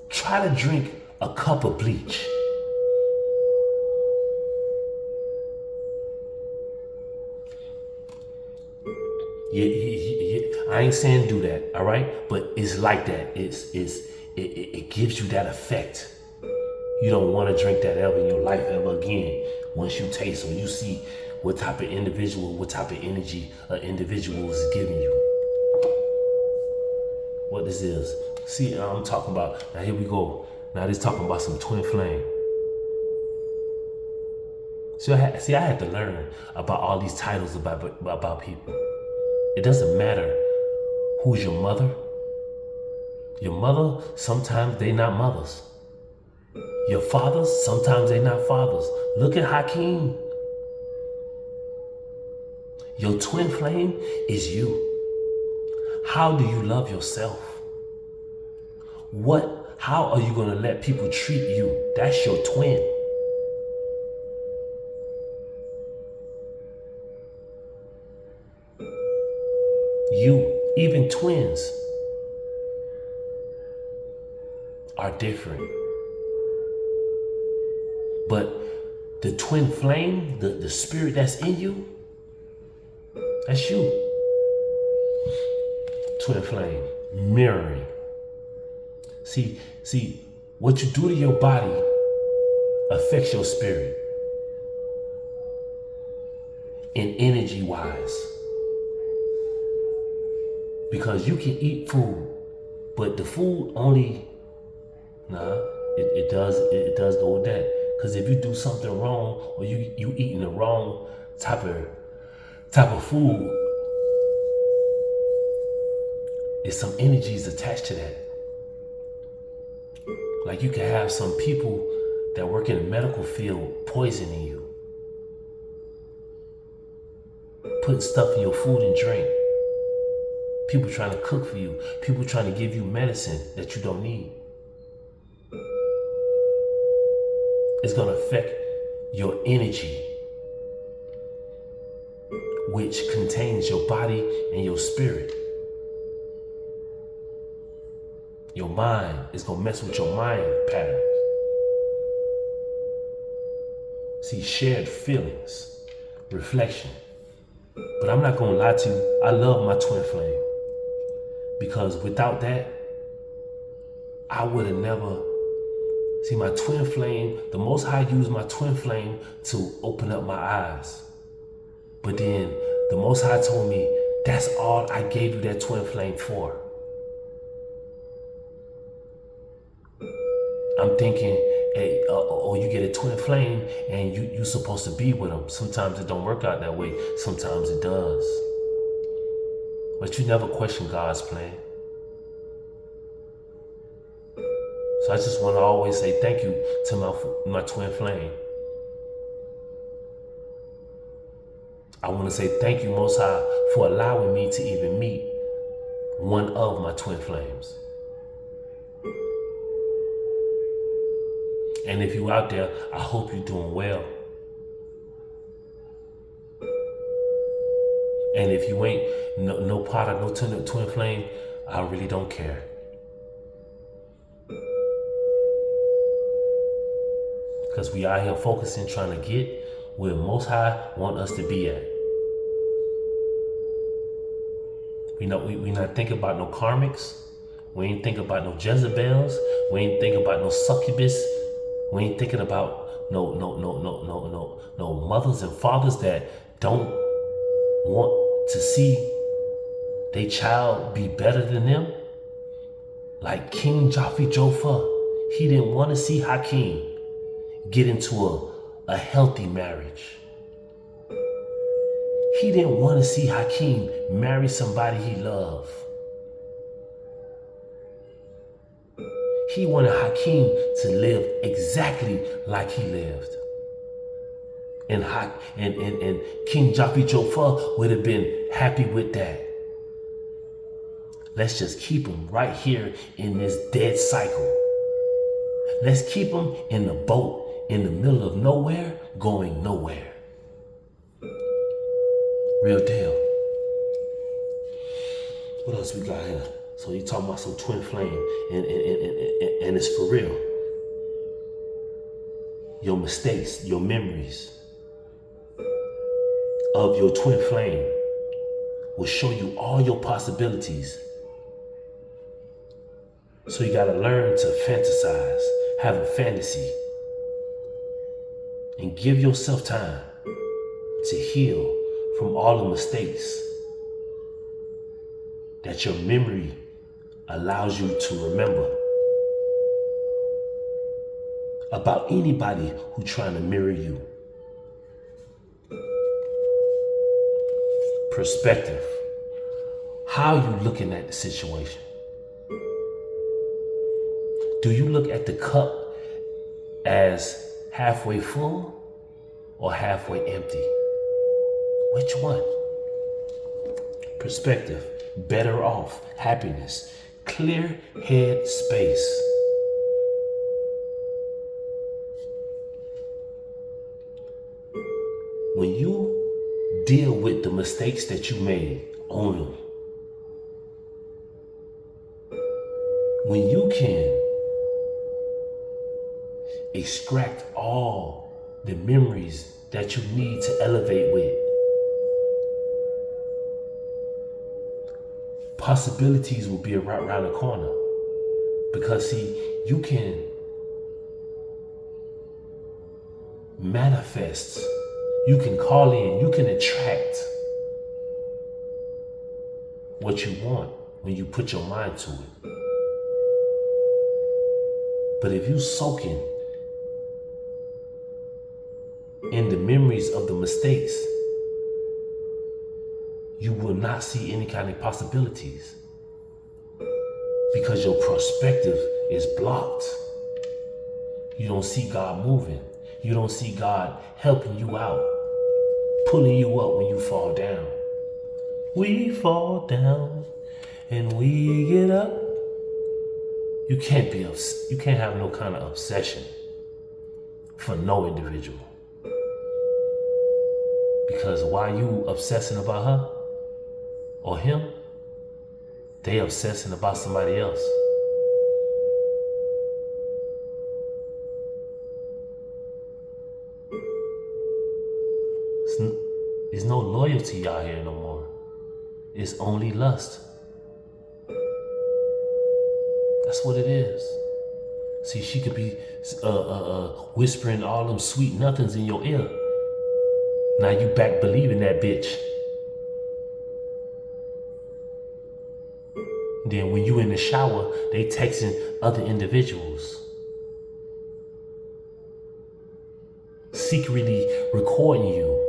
Try to drink a cup of bleach. I ain't saying do that, all right? But it's like that. It gives you that effect. You don't want to drink that ever in your life ever again. Once you taste or you see what type of individual, what type of energy an individual is giving you. What this is. See, I'm talking about, now here we go. Now this talking about some twin flame. I had to learn about all these titles about people. It doesn't matter who's your mother. Your mother, sometimes they not mothers. Your fathers, sometimes they not fathers. Look at Hakeem. Your twin flame is you. How do you love yourself? How are you going to let people treat you? That's your twin. Even twins are different. But the twin flame, the spirit that's in you, that's you. Twin flame, mirroring. See, what you do to your body affects your spirit. And energy wise. Because you can eat food, but the food only, it does go with that. Because if you do something wrong, or you eating the wrong type of food, there's some energies attached to that. Like you can have some people that work in the medical field poisoning you, putting stuff in your food and drink. People trying to cook for you. People trying to give you medicine that you don't need. It's going to affect your energy, which contains your body and your spirit. Your mind is going to mess with your mind patterns. See, shared feelings, reflection. But I'm not going to lie to you. I love my twin flame. Because without that, I would have never. See, my twin flame, the Most High used my twin flame to open up my eyes. But then the Most High told me, that's all I gave you that twin flame for. I'm thinking, hey, you get a twin flame and you're supposed to be with them. Sometimes it don't work out that way. Sometimes it does. But you never question God's plan. So I just want to always say thank you to my twin flame. I want to say thank you, Most High, for allowing me to even meet one of my twin flames. And if you out there, I hope you're doing well. And if you ain't no part of no twin flame, I really don't care. Because we out here focusing, trying to get where Most High want us to be at. We not thinking about no karmics. We ain't thinking about no Jezebels. We ain't thinking about no succubus. We ain't thinking about no mothers and fathers that don't want to see their child be better than them. Like King Joffrey Jofa, he didn't want to see Hakeem get into a healthy marriage. He didn't want to see Hakeem marry somebody he loved. He wanted Hakeem to live exactly like he lived. And King Joffrey Jofa would have been happy with that. Let's just keep him right here in this dead cycle. Let's keep him in the boat in the middle of nowhere, going nowhere. Real deal. What else we got here? So you talking about some twin flame, and it's for real. Your mistakes, your memories of your twin flame will show you all your possibilities. So you gotta learn to fantasize, have a fantasy, and give yourself time to heal from all the mistakes that your memory allows you to remember about anybody who's trying to mirror you. Perspective. How are you looking at the situation? Do you look at the cup as halfway full or halfway empty? Which one? Perspective. Better off. Happiness. Clear head space. When you deal with the mistakes that you made, own them. When you can extract all the memories that you need to elevate with, possibilities will be right around the corner. Because see, you can manifest, you can call in, you can attract what you want when you put your mind to it. But if you soaking in the memories of the mistakes, you will not see any kind of possibilities because your perspective is blocked. You don't see God moving. You don't see God helping you out, pulling you up when you fall down. We fall down and we get up. You can't have no kind of obsession for no individual. Because while you obsessing about her or him, they obsessing about somebody else. There's no loyalty out here no more. It's only lust. That's what it is. See, she could be whispering all them sweet nothings in your ear. Now you back believing that bitch. Then when you in the shower, they texting other individuals, secretly recording you.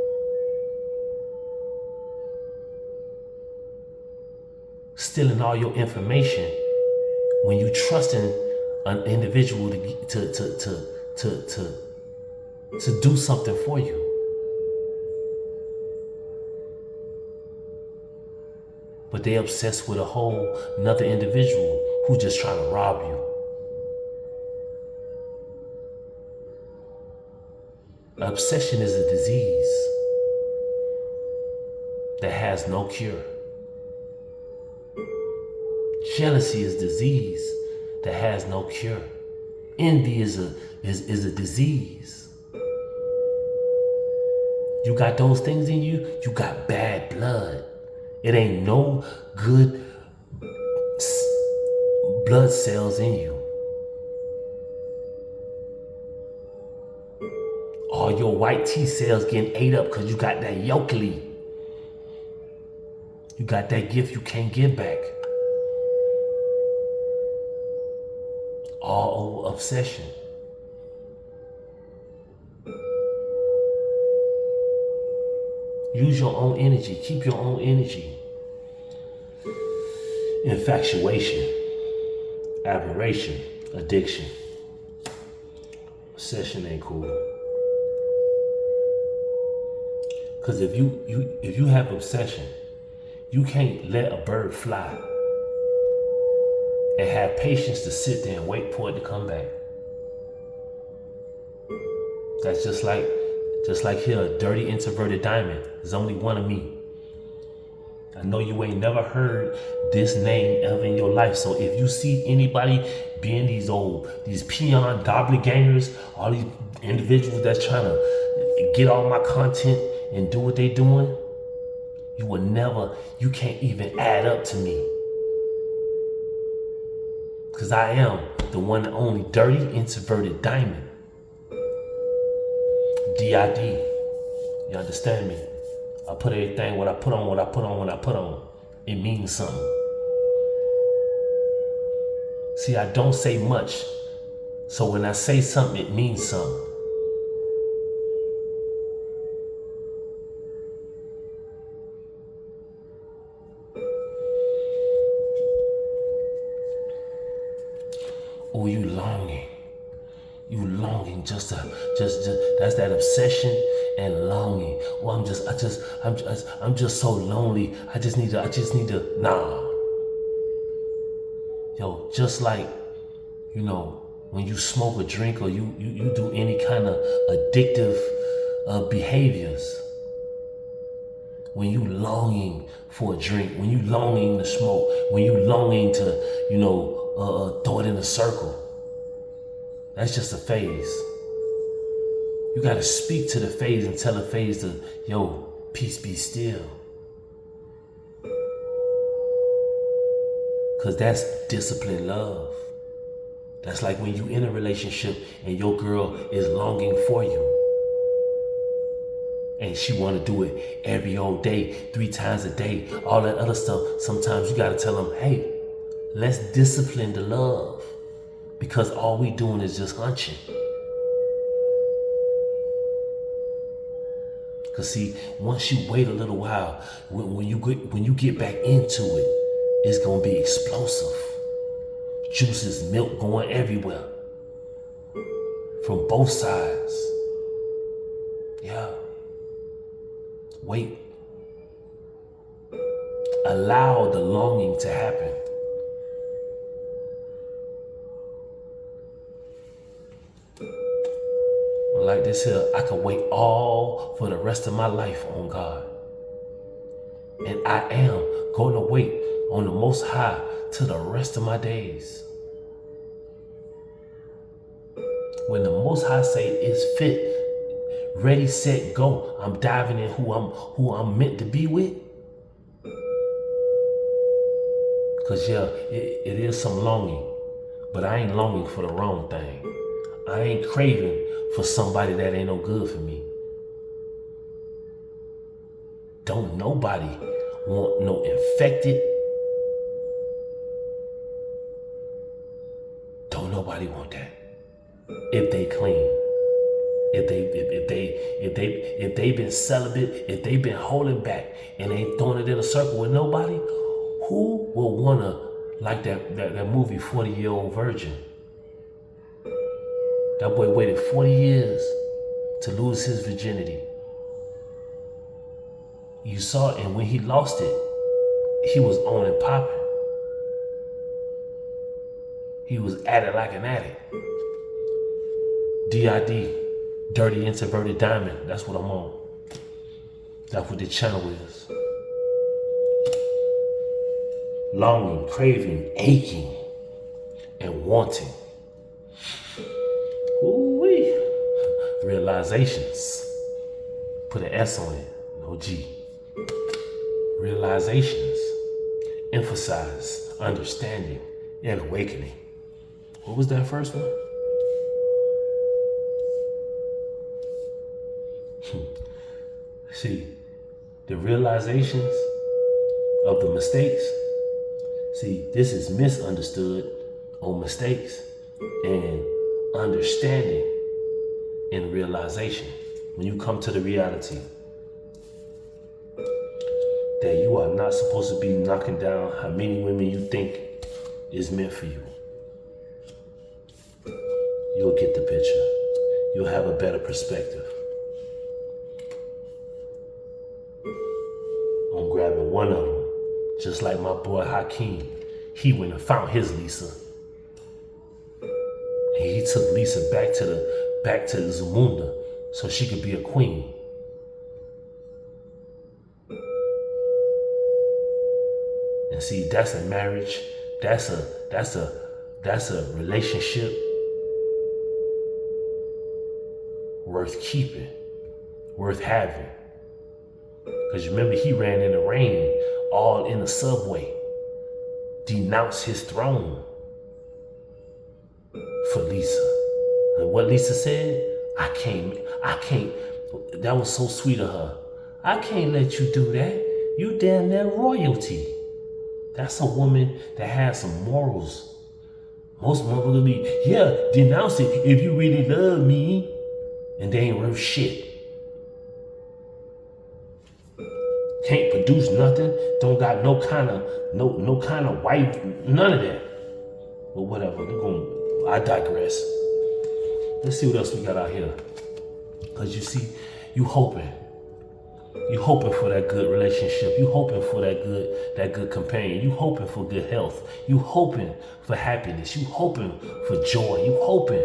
Stealing all your information when you trusting an individual to do something for you. But they obsessed with a whole another individual who just trying to rob you. Obsession is a disease that has no cure. Jealousy is a disease that has no cure. Envy is a disease. You got those things in you, you got bad blood. It ain't no good blood cells in you. All your white T cells getting ate up because you got that yokely. You got that gift you can't give back. all over obsession. Use your own energy. Keep your own energy. Infatuation, admiration, addiction. Obsession ain't cool. Cause if you have obsession, you can't let a bird fly and have patience to sit there and wait for it to come back. That's just like here, a dirty introverted diamond. There's only one of me. I know you ain't never heard this name ever in your life. So if you see anybody being these peon doppelgangers, all these individuals that's trying to get all my content and do what they doing, you can't even add up to me. Cause I am the one and only dirty introverted diamond. D.I.D. You understand me? I put everything, what I put on, it means something. See, I don't say much. So when I say something, it means something. Oh, you longing. You longing just that's that obsession and longing. Well, I'm just so lonely. I just need to nah. Yo, just like, when you smoke a drink or you do any kind of addictive behaviors. When you longing for a drink, when you longing to smoke, when you longing to, throw it in a circle. That's just a phase. You gotta speak to the phase and tell the phase to, yo, peace be still. Cause that's disciplined love. That's like when you in a relationship and your girl is longing for you. And she wanna do it every old day, 3 times a day, all that other stuff. Sometimes you gotta tell them, hey, let's discipline the love. Because all we doing is just hunching. Cause see, once you wait a little while, when you get back into it, it's gonna be explosive. Juices, milk going everywhere. From both sides. Yeah. Wait. Allow the longing to happen. Like this here, I could wait all for the rest of my life on God. And I am going to wait on the Most High to the rest of my days. When the Most High say it's fit, ready, set, go, I'm diving in who I'm meant to be with. Cause yeah, it is some longing, but I ain't longing for the wrong thing. I ain't craving for somebody that ain't no good for me. Don't nobody want no infected. Don't nobody want that. If they clean. If they been celibate, if they been holding back and ain't throwing it in a circle with nobody, who will wanna, like that movie 40-Year-Old Virgin? That boy waited 40 years to lose his virginity. You saw it, and when he lost it, he was on and popping. He was at it like an addict. D.I.D. Dirty Introverted Diamond. That's what I'm on. That's what the channel is. Longing, craving, aching, and wanting. Ooh-wee. Realizations. Put an S on it, no G. Realizations. Emphasize understanding and awakening. What was that first one? See, the realizations of the mistakes. See, this is misunderstood on mistakes. and understanding and realization. When you come to the reality that you are not supposed to be knocking down how many women you think is meant for you, you'll get the picture. You'll have a better perspective. I'm grabbing one of them, just like my boy Hakeem. He went and found his Lisa. And he took Lisa back to the Zamunda so she could be a queen. And see, that's a marriage. That's a relationship worth keeping, worth having. Because remember, he ran in the rain, all in the subway, denounced his throne for Lisa. And what Lisa said, I can't, that was so sweet of her. I can't let you do that. You damn near royalty. That's a woman that has some morals. Most women will be, yeah, denounce it if you really love me. And they ain't worth shit. Can't produce nothing. Don't got no kind of wife, none of that. But whatever, I digress. Let's see what else we got out here. Cause you see, you hoping for that good relationship. You hoping for that good companion. You hoping for good health. You hoping for happiness. You hoping for joy. You hoping.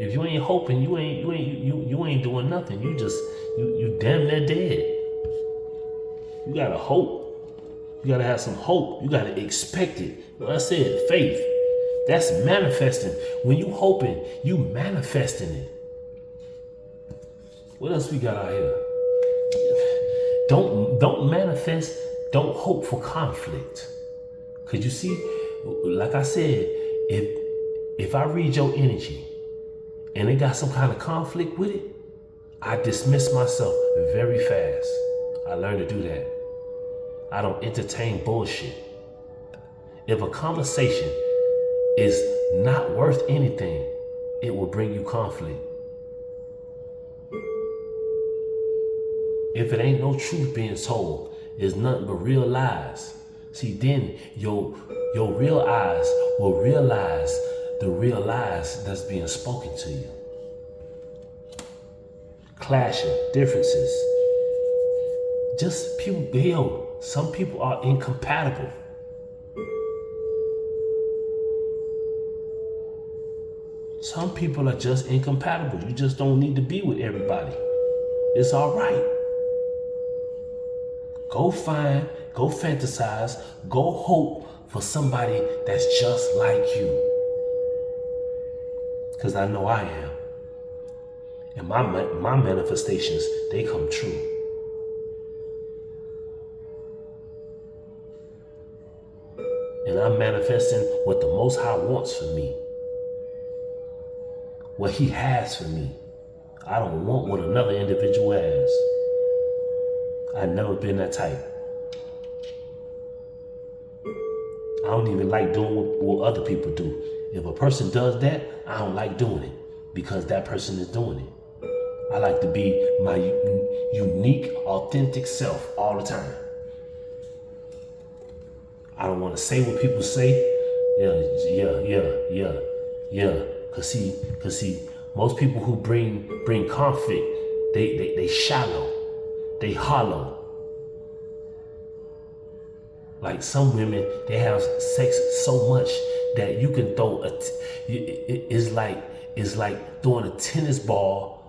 If you ain't hoping, you ain't doing nothing. You damn near dead. You gotta hope. You gotta have some hope. You gotta expect it. What I said, faith. That's manifesting. When you hoping, you manifesting it. What else we got out here? Don't manifest, don't hope for conflict. Cause you see, like I said, if I read your energy and it got some kind of conflict with it, I dismiss myself very fast. I learned to do that. I don't entertain bullshit. If a conversation is not worth anything, it will bring you conflict. If it ain't no truth being told, it's nothing but real lies. See, then your real eyes will realize the real lies that's being spoken to you. Clashing, differences. Just people, some people are incompatible. Some people are just incompatible. You just don't need to be with everybody. It's all right. Go find, go fantasize, go hope for somebody that's just like you. Because I know I am. And my manifestations, they come true. And I'm manifesting what the Most High wants for me. What He has for me. I don't want what another individual has. I've never been that type. I don't even like doing what other people do. If a person does that, I don't like doing it because that person is doing it. I like to be my unique, authentic self all the time. I don't want to say what people say. Yeah. Cause see, most people who bring conflict, they shallow. They hollow. Like some women, they have sex so much that you can throw it's like throwing a tennis ball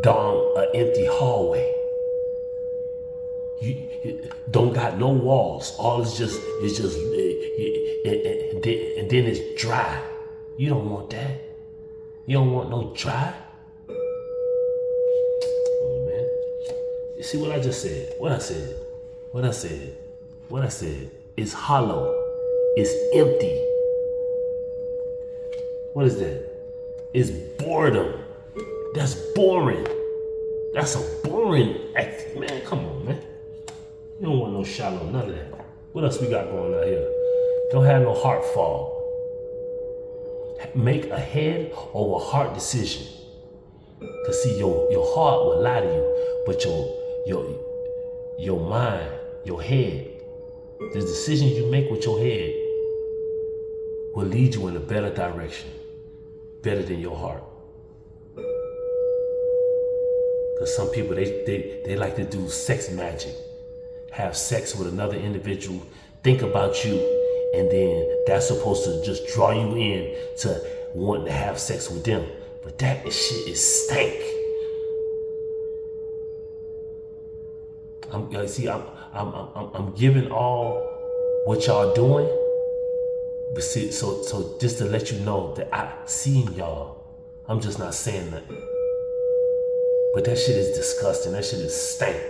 down an empty hallway. You don't got no walls. All is just and then it's dry. You don't want that. You don't want no dry. You see what I just said? What I said? It's hollow. It's empty. What is that? It's boredom. That's boring. That's a boring act. Man, come on, man. You don't want no shallow, none of that. What else we got going on here? Don't have no heart fog. Make a head over heart decision. Cause see, your heart will lie to you, but your mind, your head, the decisions you make with your head will lead you in a better direction, better than your heart. Because some people, they like to do sex magic, have sex with another individual, think about you, and then that's supposed to just draw you in to wanting to have sex with them. But that shit is stank. I'm giving all what y'all doing, but see, so just to let you know that I seen y'all. I'm just not saying nothing. But that shit is disgusting. That shit is stank.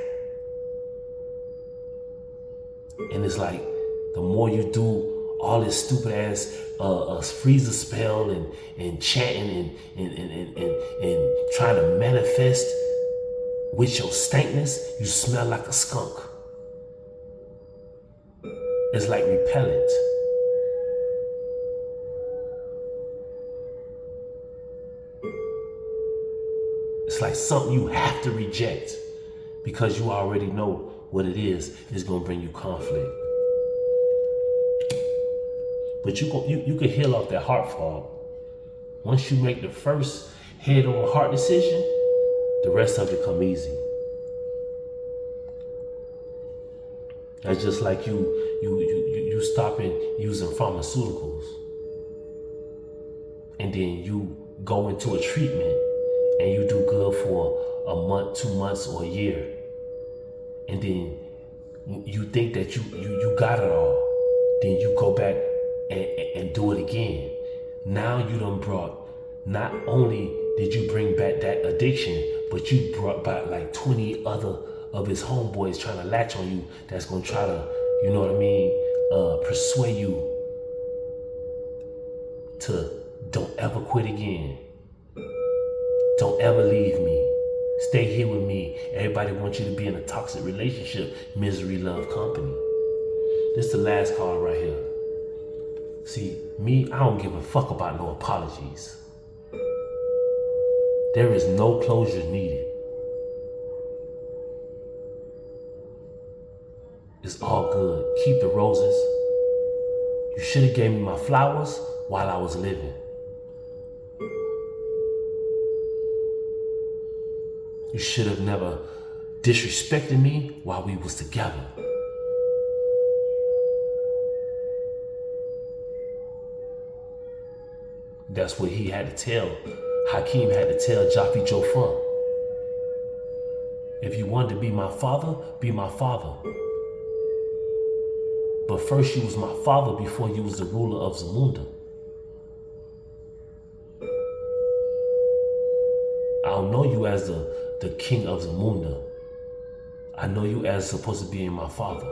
And it's like, the more you do all this stupid ass freezer spell and chanting and trying to manifest with your stankness, you smell like a skunk. It's like repellent. It's like something you have to reject because you already know what it is. It's gonna bring you conflict. But you can heal off that heart fog. Once you make the first head-on heart decision, the rest of it come easy. That's just like you stopping using pharmaceuticals, and then you go into a treatment and you do good for a month, 2 months, or a year, and then you think that you got it all. Then you go back and do it again. Now you done brought, not only did you bring back that addiction, but you brought back like 20 other of his homeboys trying to latch on you that's gonna try to, you know what I mean, persuade you to don't ever quit again. Don't ever leave me. Stay here with me. Everybody wants you to be in a toxic relationship. Misery, love, company. This is the last card right here. See, me, I don't give a fuck about no apologies. There is no closure needed. It's all good. Keep the roses. You should have gave me my flowers while I was living. You should have never disrespected me while we was together. That's what he had to tell. Hakeem had to tell Jaffe Jofun. If you wanted to be my father, be my father. But first you was my father before you was the ruler of Zamunda. I don't know you as the king of Zamunda. I know you as supposed to be my father.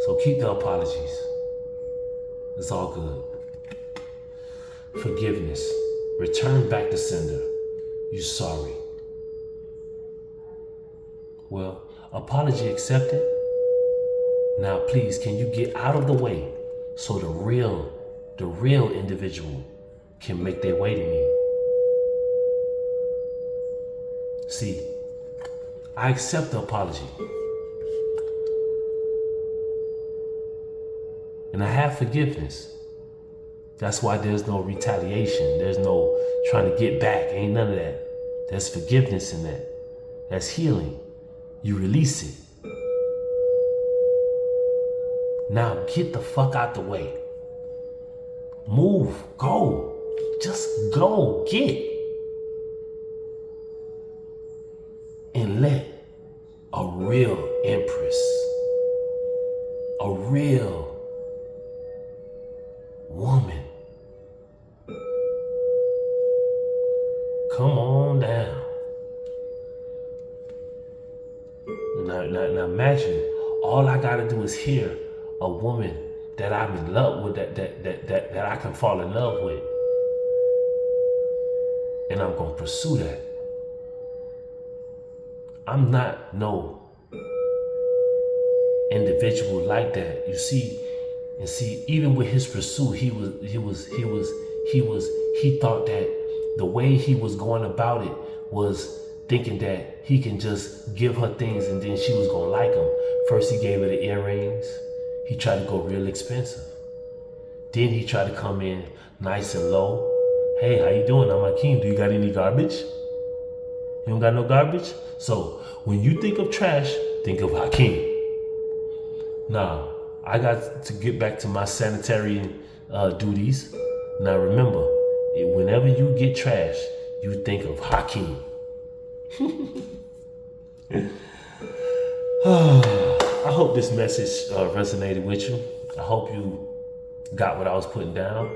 So keep the apologies. It's all good. Forgiveness. Return back to sender. You sorry. Well, apology accepted. Now please, can you get out of the way so the real individual can make their way to me? See, I accept the apology. And I have forgiveness. That's why there's no retaliation. There's no trying to get back. Ain't none of that. There's forgiveness in that. That's healing. You release it. Now get the fuck out the way. Move. Go. Just go. Get. And let a real empress, a real woman come on down. Now imagine, all I gotta do is hear a woman that I'm in love with, that I can fall in love with. And I'm gonna pursue that. I'm not no individual like that. You see, and see, even with his pursuit, he he thought that the way he was going about it was thinking that he can just give her things and then she was gonna like him. First he gave her the earrings. He tried to go real expensive. Then he tried to come in nice and low. Hey, how you doing? I'm Hakeem. Do you got any garbage? You don't got no garbage? So when you think of trash, think of Hakeem. Now, I got to get back to my sanitary duties. Now remember, whenever you get trash, you think of Hakeem. I hope this message resonated with you. I hope you got what I was putting down.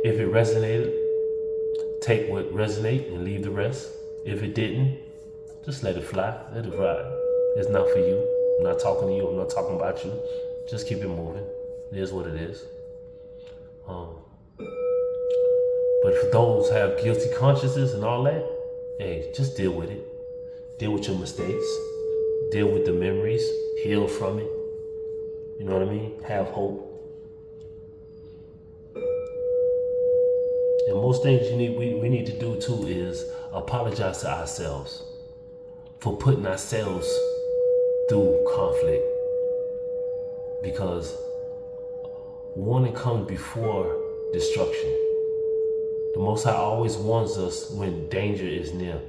If it resonated, take what resonated and leave the rest. If it didn't, just let it fly, let it ride. It's not for you. I'm not talking to you. I'm not talking about you. Just keep it moving. It is what it is. But for those who have guilty consciences and all that, hey, just deal with it. Deal with your mistakes. Deal with the memories. Heal from it. You know what I mean? Have hope. And most things we need to do too is apologize to ourselves for putting ourselves through conflict. Because warning comes before destruction. The Most High always warns us when danger is near,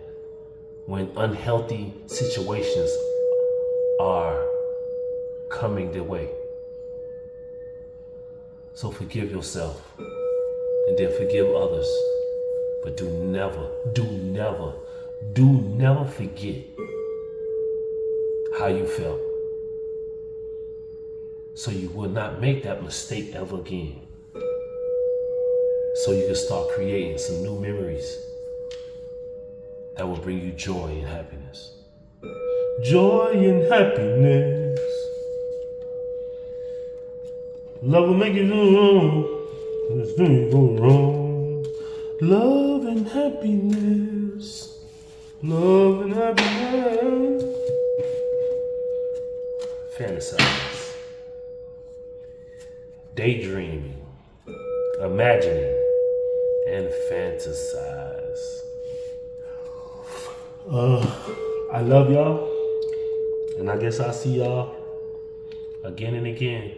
when unhealthy situations are coming their way. So forgive yourself and then forgive others. But do never forget how you felt. So you will not make that mistake ever again. So you can start creating some new memories that will bring you joy and happiness. Joy and happiness. Love will make you do wrong. This thing go wrong. Love and happiness. Love and happiness. Fantasize. Daydreaming. Imagining. And fantasize. I love y'all. And I guess I'll see y'all again and again.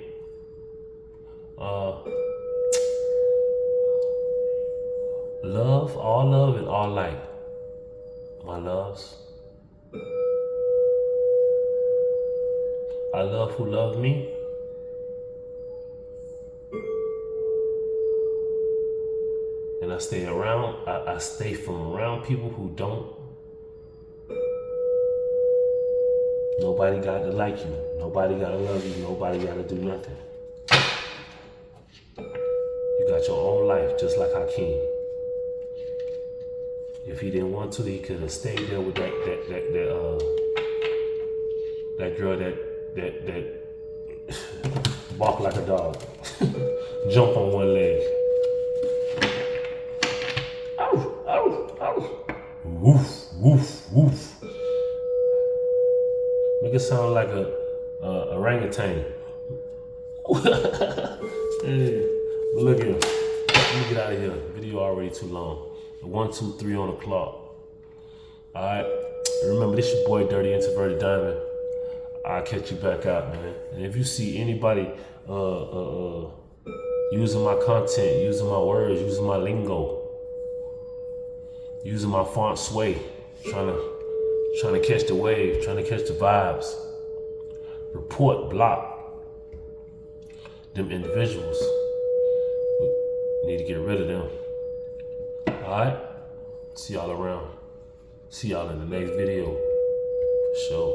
Love and all light. My loves. I love who love me. And I stay from around people who don't. Nobody got to like you. Nobody got to love you. Nobody got to do nothing. You got your own life, just like Hakeem. If he didn't want to, he could have stayed there with that girl that bark like a dog, jump on one leg. Ow, ow, ow. Woof, woof, woof. Make it sound like a orangutan. Yeah. But look here. Let me get out of here. Video already too long. 1, 2, 3 on the clock. Alright. Remember, this your boy Dirty Introverted Diamond. I'll catch you back out, man. And if you see anybody using my content, using my words, using my lingo, using my font sway, trying to catch the wave, trying to catch the vibes, report, block them individuals. We need to get rid of them. Alright? See y'all around. See y'all in the next video. For sure.